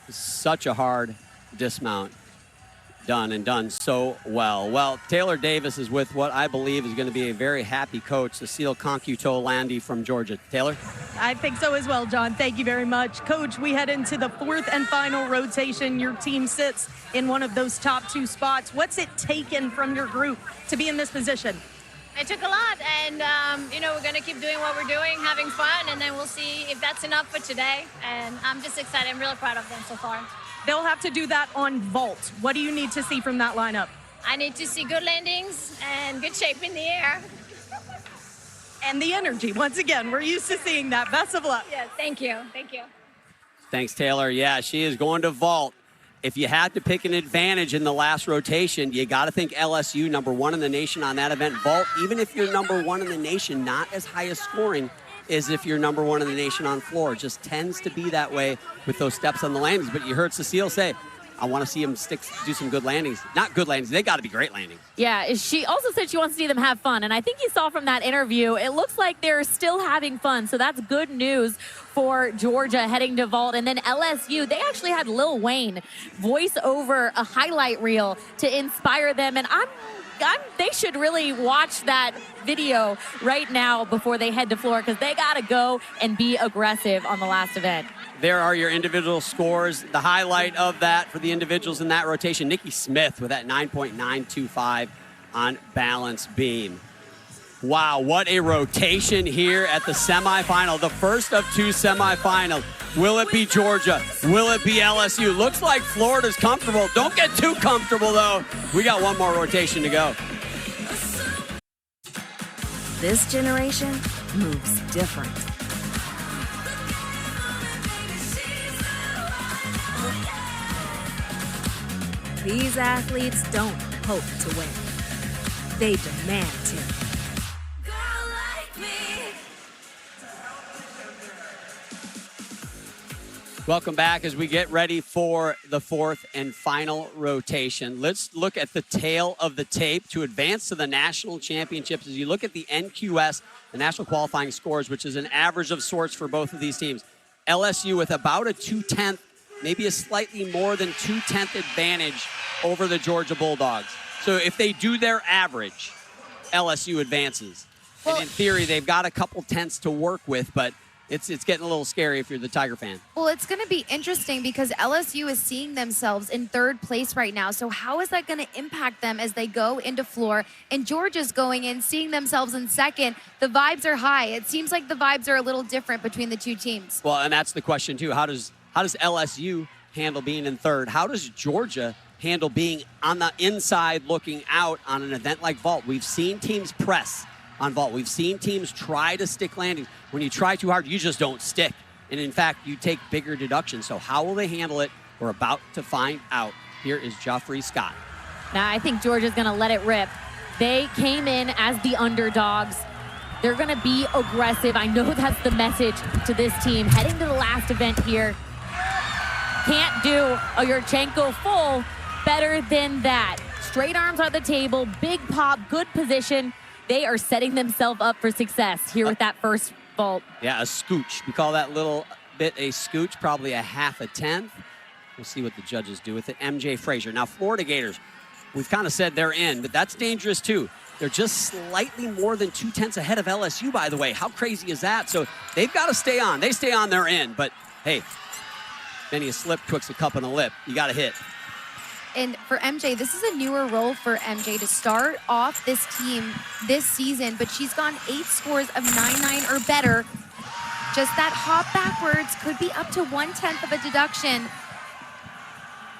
Such a hard dismount. Done and done so well. Well, Taylor Davis is with what I believe is going to be a very happy coach, Cecile Concuto-Landy from Georgia. Taylor? I think so as well, John. Thank you very much. Coach, we head into the 4th and final rotation. Your team sits in one of those top 2 spots. What's it taken from your group to be in this position? It took a lot, and we're going to keep doing what we're doing, having fun, and then we'll see if that's enough for today. And I'm just excited. I'm really proud of them so far. They'll have to do that on vault. What do you need to see from that lineup? I need to see good landings and good shape in the air. And the energy. Once again, we're used to seeing that. Best of luck. Yes, thank you. Thank you. Thanks, Taylor. Yeah, she is going to vault. If you had to pick an advantage in the last rotation, you got to think LSU, #1 in the nation on that event. Vault, even if you're #1 in the nation, not as high a scoring as if you're #1 in the nation on floor. It just tends to be that way with those steps on the landings. But you heard Cecile say, I want to see them do some good landings. Not good landings. They got to be great landings. Yeah, she also said she wants to see them have fun. And I think you saw from that interview, it looks like they're still having fun. So that's good news for Georgia heading to vault. And then LSU, they actually had Lil Wayne voice over a highlight reel to inspire them. And they should really watch that video right now before they head to floor, because they got to go and be aggressive on the last event. There are your individual scores. The highlight of that for the individuals in that rotation, Nikki Smith with that 9.925 on balance beam. Wow, what a rotation here at the semifinal, the first of 2 semifinals. Will it be Georgia? Will it be LSU? Looks like Florida's comfortable. Don't get too comfortable, though. We got one more rotation to go. This generation moves different. These athletes don't hope to win. They demand to. Welcome back as we get ready for the 4th and final rotation. Let's look at the tail of the tape to advance to the national championships. As you look at the NQS, the national qualifying scores, which is an average of sorts for both of these teams. LSU with about a 2/10, maybe a slightly more than 2/10 advantage over the Georgia Bulldogs. So if they do their average, LSU advances. And in theory, they've got a couple tenths to work with, but It's getting a little scary if you're the Tiger fan. Well, it's going to be interesting because LSU is seeing themselves in third place right now. So how is that going to impact them as they go into floor? And Georgia's going in, seeing themselves in second. The vibes are high. It seems like the vibes are a little different between the two teams. Well, and that's the question, too. How does LSU handle being in third? How does Georgia handle being on the inside looking out on an event like vault? We've seen teams press on vault. We've seen teams try to stick landings. When you try too hard, you just don't stick. And in fact, you take bigger deductions. So how will they handle it? We're about to find out. Here is Geoffrey Scott. Now, I think Georgia's going to let it rip. They came in as the underdogs. They're going to be aggressive. I know that's the message to this team. Heading to the last event here. Can't do a Yurchenko full better than that. Straight arms on the table, big pop, good position. They are setting themselves up for success here with that first vault. Yeah, a scooch. We call that little bit a scooch, probably a half a tenth. We'll see what the judges do with it. MJ Frazier. Now, Florida Gators, we've kind of said they're in, but that's dangerous too. They're just slightly more than 2/10 ahead of LSU, by the way. How crazy is that? So they've got to stay on. They stay on, they're in. But, hey, then you slip, twixt a cup in the lip. You got to hit. And for MJ, this is a newer role for MJ to start off this team this season, but she's gone 8 scores of 9-9 or better. Just that hop backwards could be up to 1/10 of a deduction.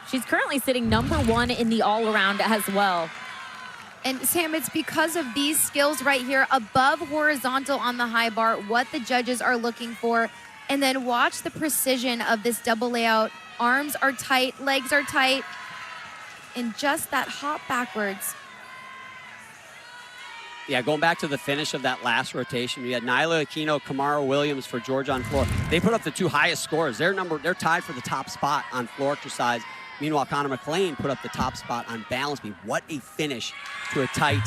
She's currently sitting #1 in the all-around as well. And Sam, it's because of these skills right here, above horizontal on the high bar, what the judges are looking for. And then watch the precision of this double layout. Arms are tight, legs are tight. And just that hop backwards. Yeah, going back to the finish of that last rotation, you had Nyla Aquino, Kamara Williams for Georgia on floor. They put up the 2 highest scores. They're tied for the top spot on floor exercise. Meanwhile, Connor McLean put up the top spot on balance beam. What a finish to a tight.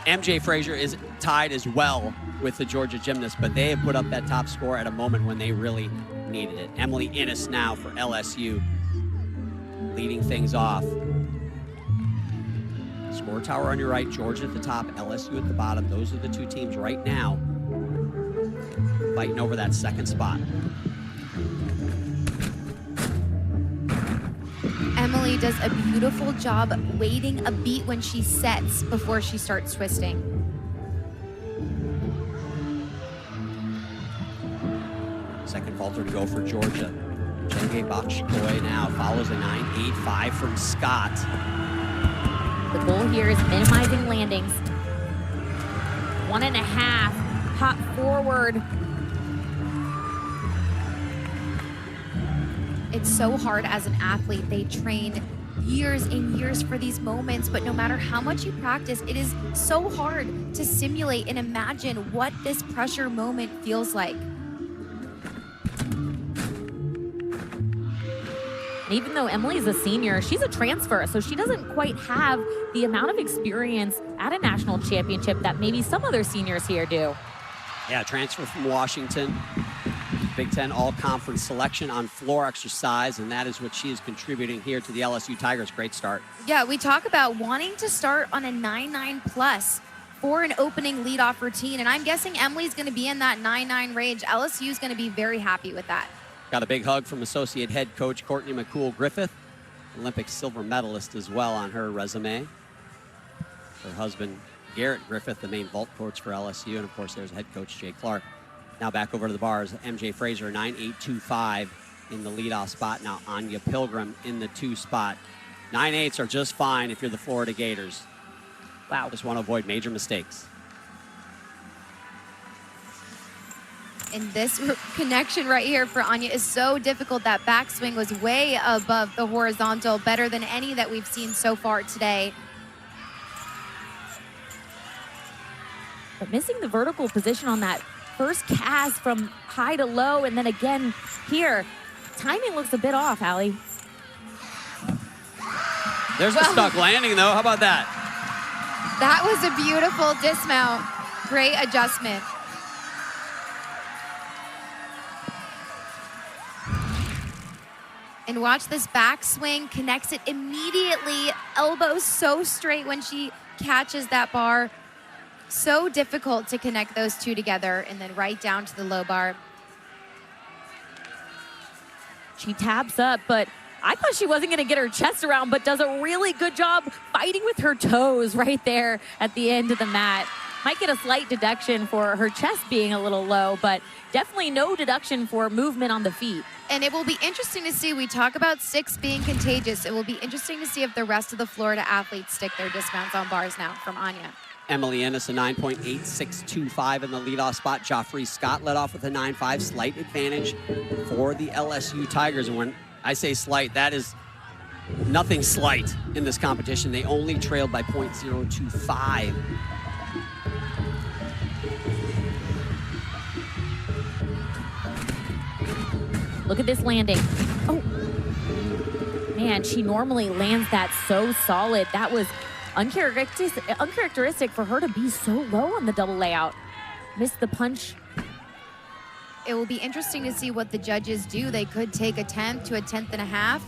MJ Frazier is tied as well with the Georgia gymnast, but they have put up that top score at a moment when they really needed it. Emily Innes now for LSU, leading things off. Score tower on your right, Georgia at the top, LSU at the bottom. Those are the two teams right now fighting over that second spot. Emily does a beautiful job waiting a beat when she sets before she starts twisting. Second vaulter to go for Georgia. Chenge Bakshikoy now follows a 9.85 from Scott. The goal here is minimizing landings. 1.5, hop forward. It's so hard as an athlete. They train years and years for these moments, but no matter how much you practice, it is so hard to simulate and imagine what this pressure moment feels like. Even though Emily's a senior, she's a transfer, so she doesn't quite have the amount of experience at a national championship that maybe some other seniors here do. Yeah, transfer from Washington. Big Ten all-conference selection on floor exercise, and that is what she is contributing here to the LSU Tigers. Great start. Yeah, we talk about wanting to start on a 9-9 plus for an opening leadoff routine, and I'm guessing Emily's going to be in that 9-9 range. LSU is going to be very happy with that. Got a big hug from associate head coach Courtney McCool-Griffith, Olympic silver medalist as well on her resume. Her husband, Garrett Griffith, the main vault coach for LSU, and of course there's head coach Jay Clark. Now back over to the bars, MJ Frazier, 9.825 in the leadoff spot. Now Anya Pilgrim in the 2 spot. 9.8s are just fine if you're the Florida Gators. Wow, just want to avoid major mistakes. And this connection right here for Anya is so difficult. That backswing was way above the horizontal, better than any that we've seen so far today. But missing the vertical position on that first cast from high to low, and then again here. Timing looks a bit off, Allie. There's a stuck landing, though. How about that? That was a beautiful dismount. Great adjustment. And watch this backswing, connects it immediately. Elbow so straight when she catches that bar. So difficult to connect those two together and then right down to the low bar. She taps up, but I thought she wasn't going to get her chest around, but does a really good job fighting with her toes right there at the end of the mat. Might get a slight deduction for her chest being a little low, but definitely no deduction for movement on the feet. And it will be interesting to see, we talk about sticks being contagious. It will be interesting to see if the rest of the Florida athletes stick their dismounts on bars now from Anya. Emily Ennis, a 9.8625 in the leadoff spot. Joffrey Scott led off with a 9.5, slight advantage for the LSU Tigers. And when I say slight, that is nothing slight in this competition. They only trailed by 0.025. Look at this landing. Oh, man, she normally lands that so solid. That was uncharacteristic for her to be so low on the double layout. Missed the punch. It will be interesting to see what the judges do. They could take a 10th to a 10th and a half.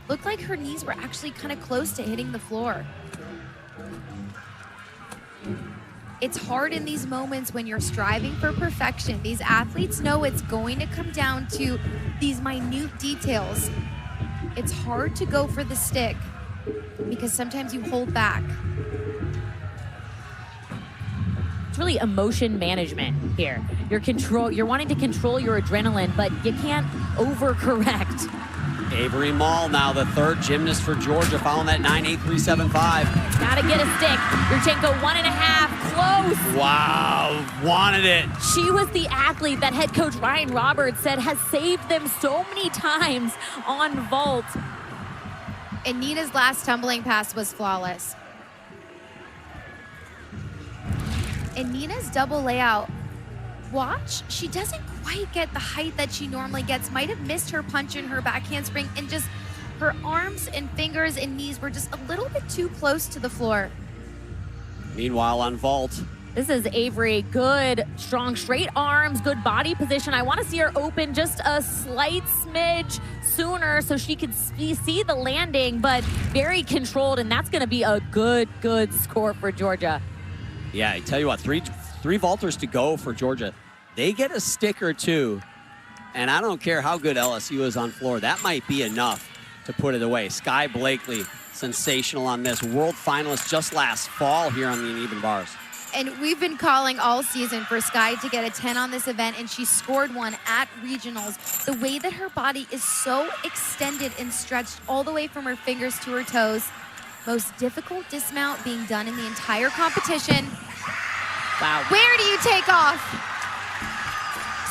Looked like her knees were actually kind of close to hitting the floor. It's hard in these moments when you're striving for perfection. These athletes know it's going to come down to these minute details. It's hard to go for the stick because sometimes you hold back. It's really emotion management here. You're wanting to control your adrenaline, but you can't overcorrect. Avery Mall now the third gymnast for Georgia, following that 9.8375. Gotta get a stick. Yurchenko 1.5, close. Wow, wanted it. She was the athlete that head coach Ryan Roberts said has saved them so many times on vault. And Nina's last tumbling pass was flawless. And Nina's double layout, watch, she doesn't quite get the height that she normally gets. Might have missed her punch in her back handspring, and just her arms and fingers and knees were just a little bit too close to the floor. Meanwhile on vault, this is Avery. Good, strong, straight arms, good body position. I want to see her open just a slight smidge sooner so she could see the landing, but very controlled, and that's going to be a good score for Georgia. Yeah, I tell you what, three vaulters to go for Georgia. They get a stick or two, and I don't care how good LSU is on floor. That might be enough to put it away. Sky Blakely, sensational on this. World finalist just last fall here on the uneven bars. And we've been calling all season for Sky to get a 10 on this event, and she scored one at regionals. The way that her body is so extended and stretched all the way from her fingers to her toes. Most difficult dismount being done in the entire competition. Wow. Where do you take off?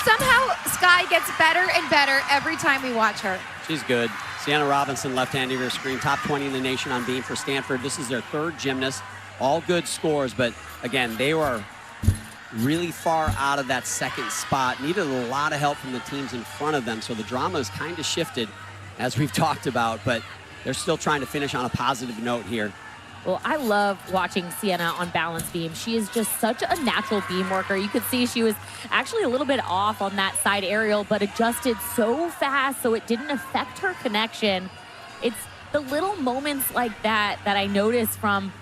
Somehow, Sky gets better and better every time we watch her. She's good. Sienna Robinson, left hand of your screen, top 20 in the nation on beam for Stanford. This is their third gymnast. All good scores, but again, they were really far out of that second spot. Needed a lot of help from the teams in front of them, so the drama has kind of shifted, as we've talked about, but they're still trying to finish on a positive note here. Well, I love watching Sienna on balance beam. She is just such a natural beam worker. You could see she was actually a little bit off on that side aerial, but adjusted so fast so it didn't affect her connection. It's the little moments like that that I notice from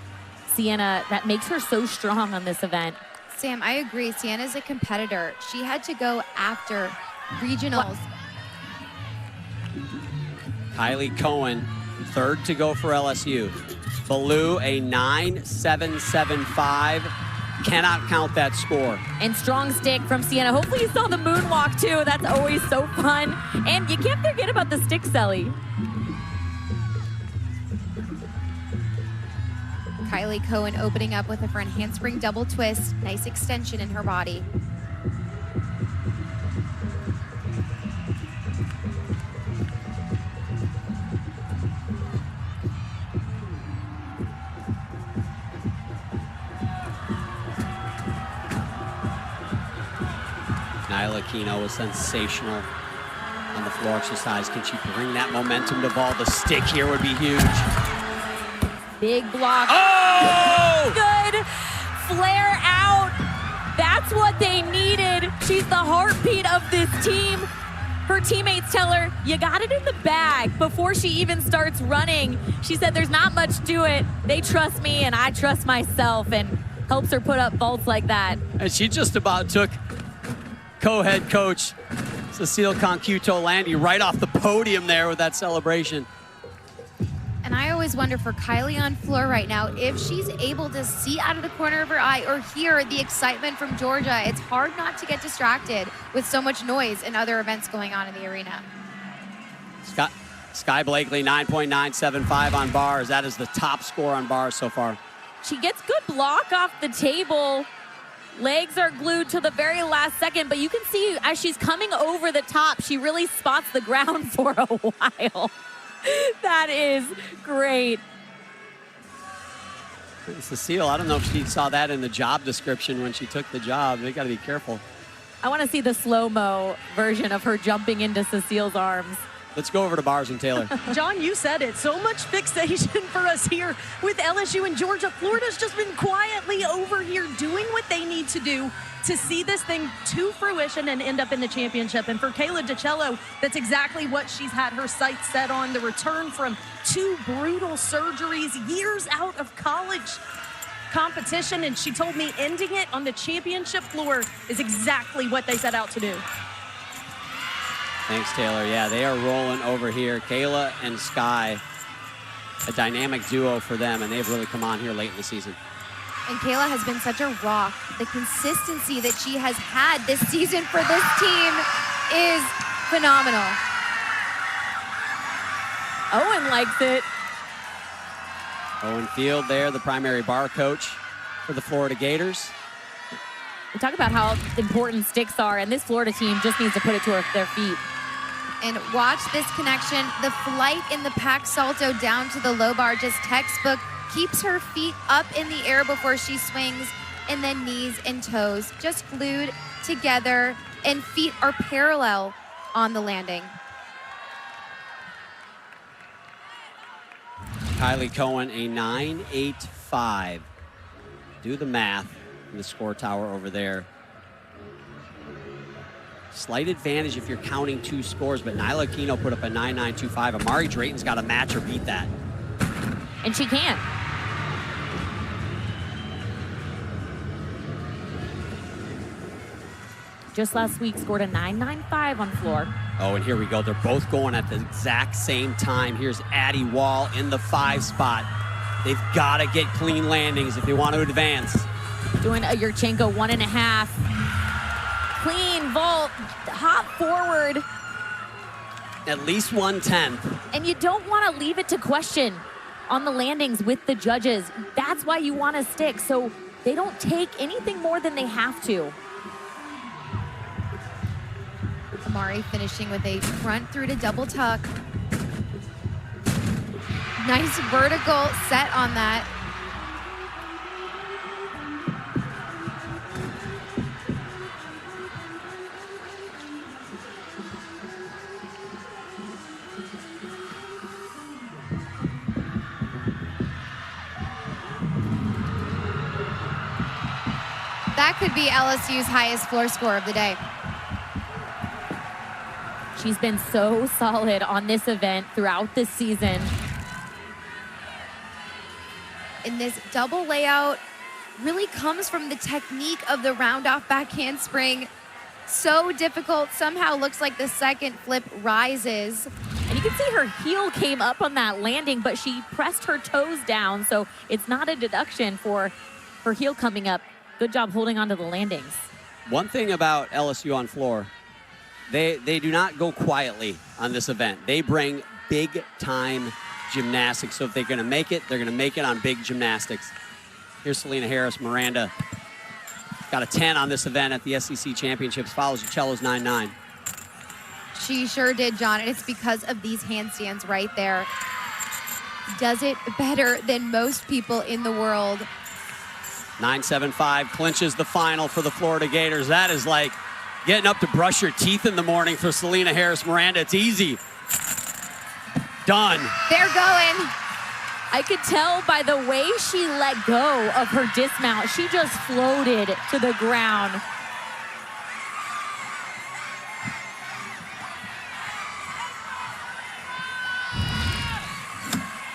Sienna that makes her so strong on this event. Sam, I agree. Sienna's a competitor. She had to go after regionals. Kylie Cohen, third to go for LSU. Ballou, a 9.775. Cannot count that score. And strong stick from Sienna. Hopefully you saw the moonwalk too. That's always so fun. And you can't forget about the stick celly. Kylie Cohen opening up with a front handspring double twist. Nice extension in her body. Nyla Aquino was sensational on the floor exercise. Can she bring that momentum to ball? The stick here would be huge. Big block. Oh! Good flare out. That's what they needed. She's the heartbeat of this team. Her teammates tell her, you got it in the bag before she even starts running. She said, there's not much to it. They trust me and I trust myself. And helps her put up vaults like that. And she just about took co-head coach Cecile Concuto-Landy right off the podium there with that celebration. And I always wonder for Kylie on floor right now, if she's able to see out of the corner of her eye or hear the excitement from Georgia, it's hard not to get distracted with so much noise and other events going on in the arena. Sky Blakely, 9.975 on bars. That is the top score on bars so far. She gets good block off the table. Legs are glued to the very last second, but you can see as she's coming over the top, she really spots the ground for a while. That is great. Cecile, I don't know if she saw that in the job description when she took the job. They got to be careful. I want to see the slow-mo version of her jumping into Cecile's arms. Let's go over to bars and Taylor. John, you said it. So much fixation for us here with LSU and Georgia. Florida's just been quietly over here doing what they need to do to see this thing to fruition and end up in the championship. And for Kayla DiCello, that's exactly what she's had her sights set on. The return from 2 brutal surgeries, years out of college competition. And she told me ending it on the championship floor is exactly what they set out to do. Thanks, Taylor. Yeah, they are rolling over here. Kayla and Sky, a dynamic duo for them, and they've really come on here late in the season. And Kayla has been such a rock. The consistency that she has had this season for this team is phenomenal. Owen likes it. Owen Field there, the primary bar coach for the Florida Gators. We talk about how important sticks are, and this Florida team just needs to put it to their feet. And watch this connection. The flight in the pack salto down to the low bar, just textbook. Keeps her feet up in the air before she swings, and then knees and toes just glued together, and feet are parallel on the landing. Kylie Cohen, a 9.85. Do the math in the score tower over there. Slight advantage if you're counting 2 scores, but Nyla Aquino put up a 9.925. Amari Drayton's got to match or beat that. And she can. Just last week scored a 9.95 on floor. Oh, and here we go. They're both going at the exact same time. Here's Addie Wall in the 5 spot. They've got to get clean landings if they want to advance. Doing a Yurchenko 1.5. Clean vault, hop forward. At least 1/10. And you don't want to leave it to question on the landings with the judges. That's why you want to stick, so they don't take anything more than they have to. Amari finishing with a front through to double tuck. Nice vertical set on that. That could be LSU's highest floor score of the day. She's been so solid on this event throughout this season. And this double layout really comes from the technique of the round off back handspring. So difficult, somehow looks like the second flip rises. And you can see her heel came up on that landing, but she pressed her toes down, so it's not a deduction for her heel coming up. Good job holding onto the landings. One thing about LSU on floor, they do not go quietly on this event. They bring big time gymnastics. So if they're going to make it, they're going to make it on big gymnastics. Here's Selena Harris Miranda. Got a 10 on this event at the SEC Championships. Follows Uccello's 9.9. She sure did, John, and it's because of these handstands right there. Does it better than most people in the world. 9.75 clinches the final for the Florida Gators. That is like getting up to brush your teeth in the morning for Selena Harris Miranda. It's easy. Done. They're going. I could tell by the way she let go of her dismount. She just floated to the ground.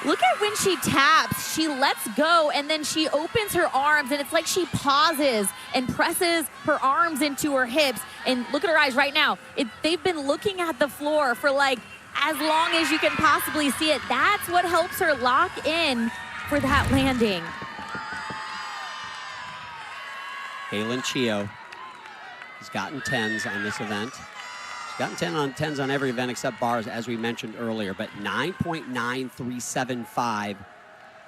Look at when she taps, she lets go, and then she opens her arms, and it's like she pauses and presses her arms into her hips. And look at her eyes right now. They've been looking at the floor for like as long as you can possibly see it. That's what helps her lock in for that landing. Kaylin Chio has gotten 10s on this event. She's gotten 10s on every event except bars, as we mentioned earlier, but 9.9375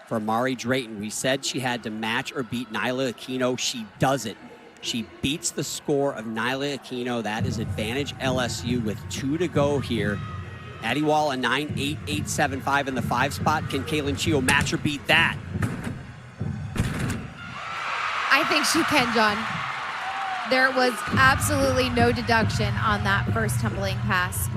for Mari Drayton. We said she had to match or beat Nyla Aquino. She does it. She beats the score of Nyla Aquino. That is advantage LSU with 2 to go here. Addie Wall a 9.8875 in the 5 spot. Can Kaylin Chio match or beat that? I think she can, John. There was absolutely no deduction on that first tumbling pass.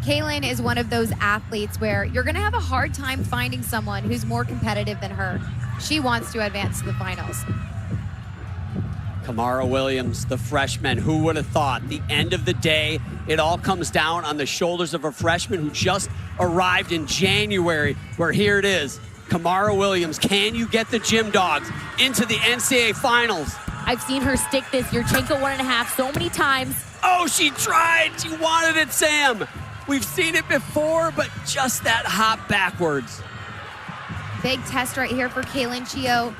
Kaylin is one of those athletes where you're going to have a hard time finding someone who's more competitive than her. She wants to advance to the finals. Kamara Williams, the freshman. Who would have thought? The end of the day, it all comes down on the shoulders of a freshman who just arrived in January, where here it is. Kamara Williams, can you get the Gym Dogs into the NCAA finals? I've seen her stick this Yurchenko 1.5 so many times. Oh, she tried. She wanted it, Sam. We've seen it before, but just that hop backwards. Big test right here for Kaylin Chio.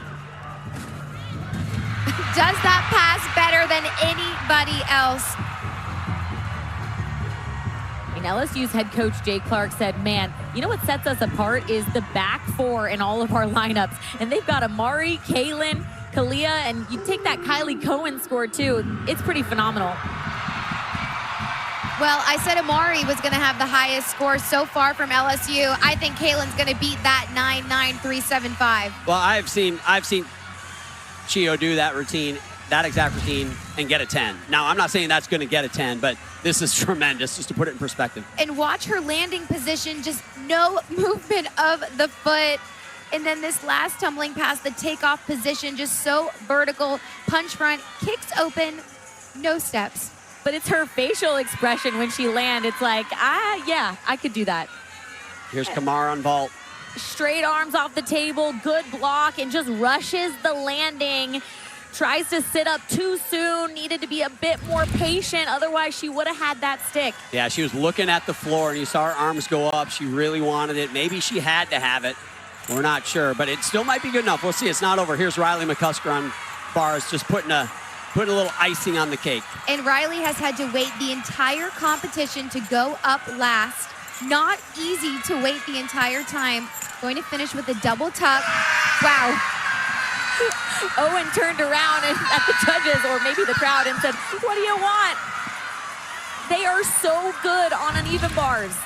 Does that pass better than anybody else. And LSU's head coach Jay Clark said, man, you know what sets us apart is the back 4 in all of our lineups. And they've got Amari, Kaylin, Kalia, and you take that Kylie Cohen score too. It's pretty phenomenal. Well, I said Amari was going to have the highest score so far from LSU. I think Kaylin's going to beat that 9.9375. Well, I've seen Chio do that routine, that exact routine, and get a 10. Now, I'm not saying that's going to get a 10, but this is tremendous, just to put it in perspective. And watch her landing position, just no movement of the foot. And then this last tumbling pass, the takeoff position, just so vertical. Punch front, kicks open, no steps. But it's her facial expression when she lands. It's like, yeah, I could do that. Here's Kamara on vault. Straight arms off the table, good block, and just rushes the landing. Tries to sit up too soon, needed to be a bit more patient, otherwise she would have had that stick. Yeah, she was looking at the floor, and you saw her arms go up. She really wanted it. Maybe she had to have it. We're not sure, but it still might be good enough. We'll see. It's not over. Here's Riley McCusker on bars, just putting a little icing on the cake. And Riley has had to wait the entire competition to go up last. Not easy to wait the entire time. Going to finish with a double tuck. Wow. Owen turned around at the judges, or maybe the crowd, and said, what do you want? They are so good on uneven bars.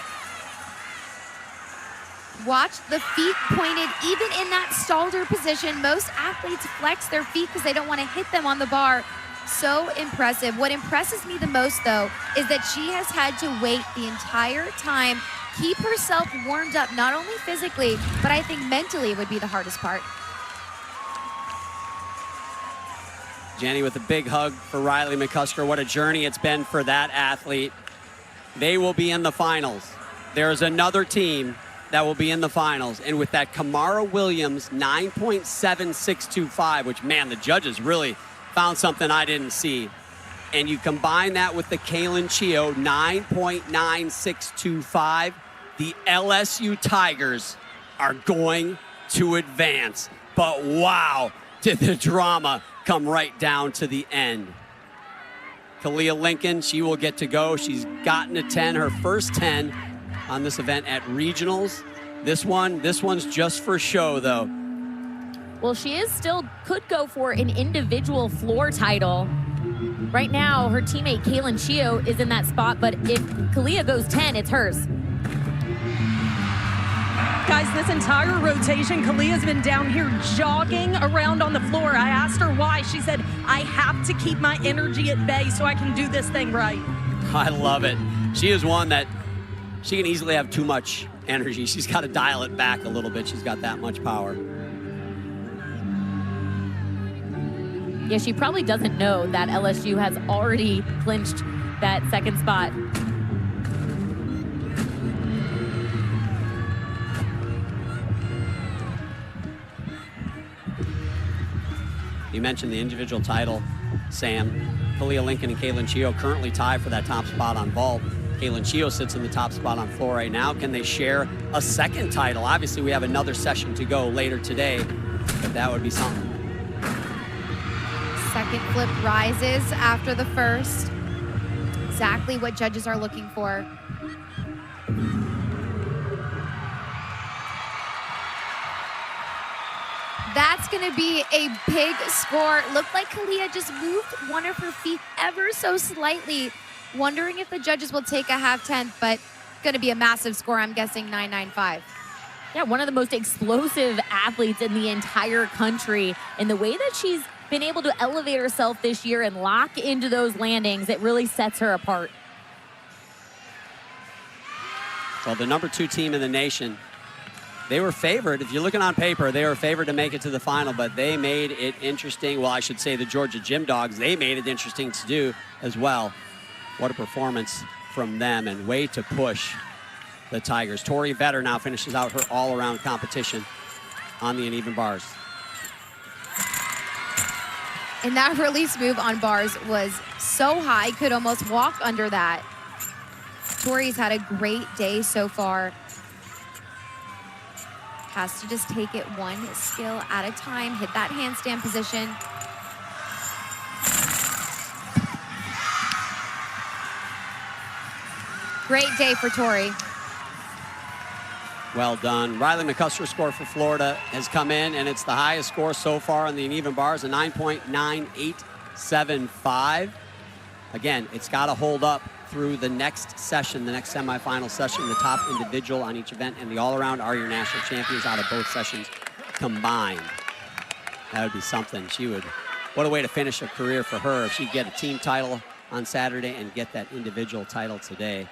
Watch the feet pointed, even in that stalder position. Most athletes flex their feet because they don't want to hit them on the bar. So impressive. What impresses me the most, though, is that she has had to wait the entire time, keep herself warmed up, not only physically, but I think mentally would be the hardest part. Jenny with a big hug for Riley McCusker. What a journey it's been for that athlete. They will be in the finals. There's another team that will be in the finals. And with that Kamara Williams 9.7625, which, man, the judges really found something I didn't see. And you combine that with the Kaylin Chio 9.9625, the LSU Tigers are going to advance. But wow, did the drama come right down to the end. Kalia Lincoln, she will get to go. She's gotten a 10, her first 10 on this event at regionals. This one's just for show, though. Well, she is still could go for an individual floor title. Right now, her teammate Kaylin Chio is in that spot, but if Kalia goes 10, it's hers. Guys, this entire rotation, Kalia's been down here jogging around on the floor. I asked her why. She said, I have to keep my energy at bay so I can do this thing right. I love it. She is one that she can easily have too much energy. She's got to dial it back a little bit. She's got that much power. Yeah, she probably doesn't know that LSU has already clinched that second spot. mentioned the individual title, Sam. Kalia Lincoln and Caitlin Chio currently tied for that top spot on vault. Caitlin Chio sits in the top spot on floor right now. Can they share a second title? Obviously, we have another session to go later today, but that would be something. Second flip rises after the first. Exactly what judges are looking for. That's going to be a big score. Looked like Kalia just moved one of her feet ever so slightly. Wondering if the judges will take a half tenth, but going to be a massive score. I'm guessing 995. Yeah, one of the most explosive athletes in the entire country. And the way that she's been able to elevate herself this year and lock into those landings, it really sets her apart. Well, the #2 team in the nation, they were favored. If you're looking on paper, they were favored to make it to the final, but they made it interesting. Well, I should say the Georgia Gym Dogs, they made it interesting to do as well. What a performance from them, and way to push the Tigers. Tori Vetter now finishes out her all-around competition on the uneven bars. And that release move on bars was so high, could almost walk under that. Tori's had a great day so far. Has to just take it one skill at a time, hit that handstand position. Great day for Tori. Well done. Riley McCuster's score for Florida has come in, and it's the highest score so far on the uneven bars, a 9.9875. Again, it's got to hold up through the next session, the next semifinal session. The top individual on each event and the all-around are your national champions out of both sessions combined. That would be something. What a way to finish a career for her if she'd get a team title on Saturday and get that individual title today.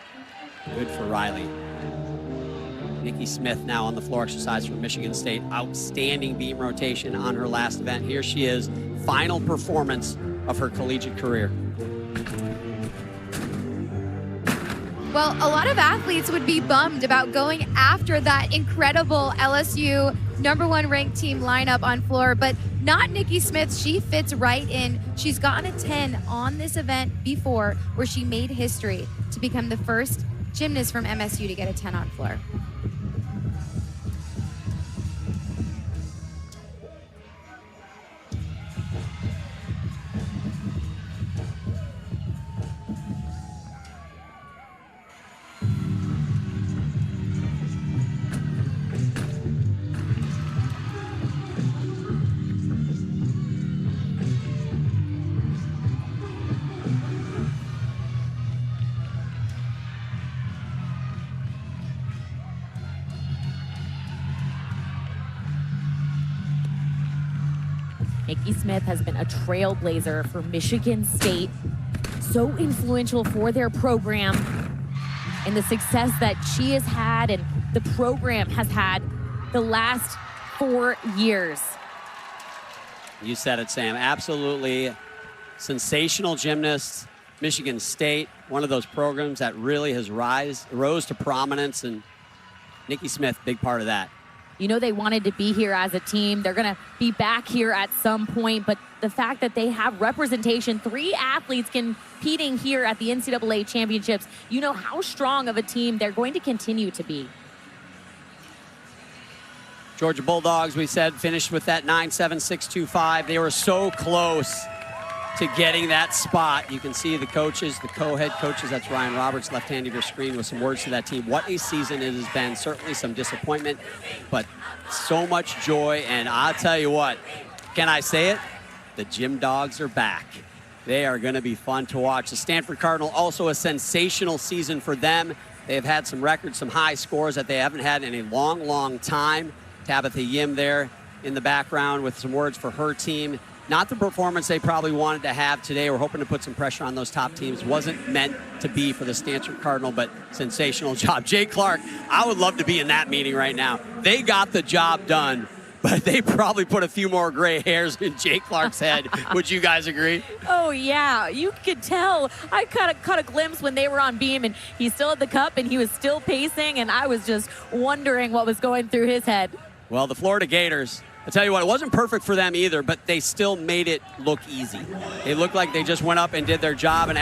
Good for Riley. Nikki Smith now on the floor exercise for Michigan State. Outstanding beam rotation on her last event. Here she is, final performance of her collegiate career. Well, a lot of athletes would be bummed about going after that incredible LSU #1 ranked team lineup on floor, but not Nikki Smith. She fits right in. She's gotten a 10 on this event before, where she made history to become the first gymnast from MSU to get a 10 on floor. Nikki Smith has been a trailblazer for Michigan State, so influential for their program and the success that she has had and the program has had the last 4 years. You said it, Sam. Absolutely sensational gymnast. Michigan State, one of those programs that really has rose to prominence, and Nikki Smith, big part of that. You know, they wanted to be here as a team. They're going to be back here at some point, but the fact that they have representation, 3 athletes competing here at the NCAA championships, you know how strong of a team they're going to continue to be. Georgia Bulldogs, we said, finished with that 9.7625. They were so close to getting that spot. You can see the coaches, the co-head coaches, that's Ryan Roberts, left hand of your screen, with some words to that team. What a season it has been. Certainly some disappointment, but so much joy. And I'll tell you what, can I say it? The Gym Dogs are back. They are going to be fun to watch. The Stanford Cardinal, also a sensational season for them. They have had some records, some high scores that they haven't had in a long, long time. Tabitha Yim there in the background with some words for her team. Not the performance they probably wanted to have today. We're hoping to put some pressure on those top teams. Wasn't meant to be for the Stanford Cardinal, but sensational job. Jay Clark, I would love to be in that meeting right now. They got the job done, but they probably put a few more gray hairs in Jay Clark's head. Would you guys agree? Oh, yeah. You could tell. I caught a glimpse when they were on beam, and he still had the cup, and he was still pacing, and I was just wondering what was going through his head. Well, the Florida Gators, I tell you what, it wasn't perfect for them either, but they still made it look easy. It looked like they just went up and did their job. And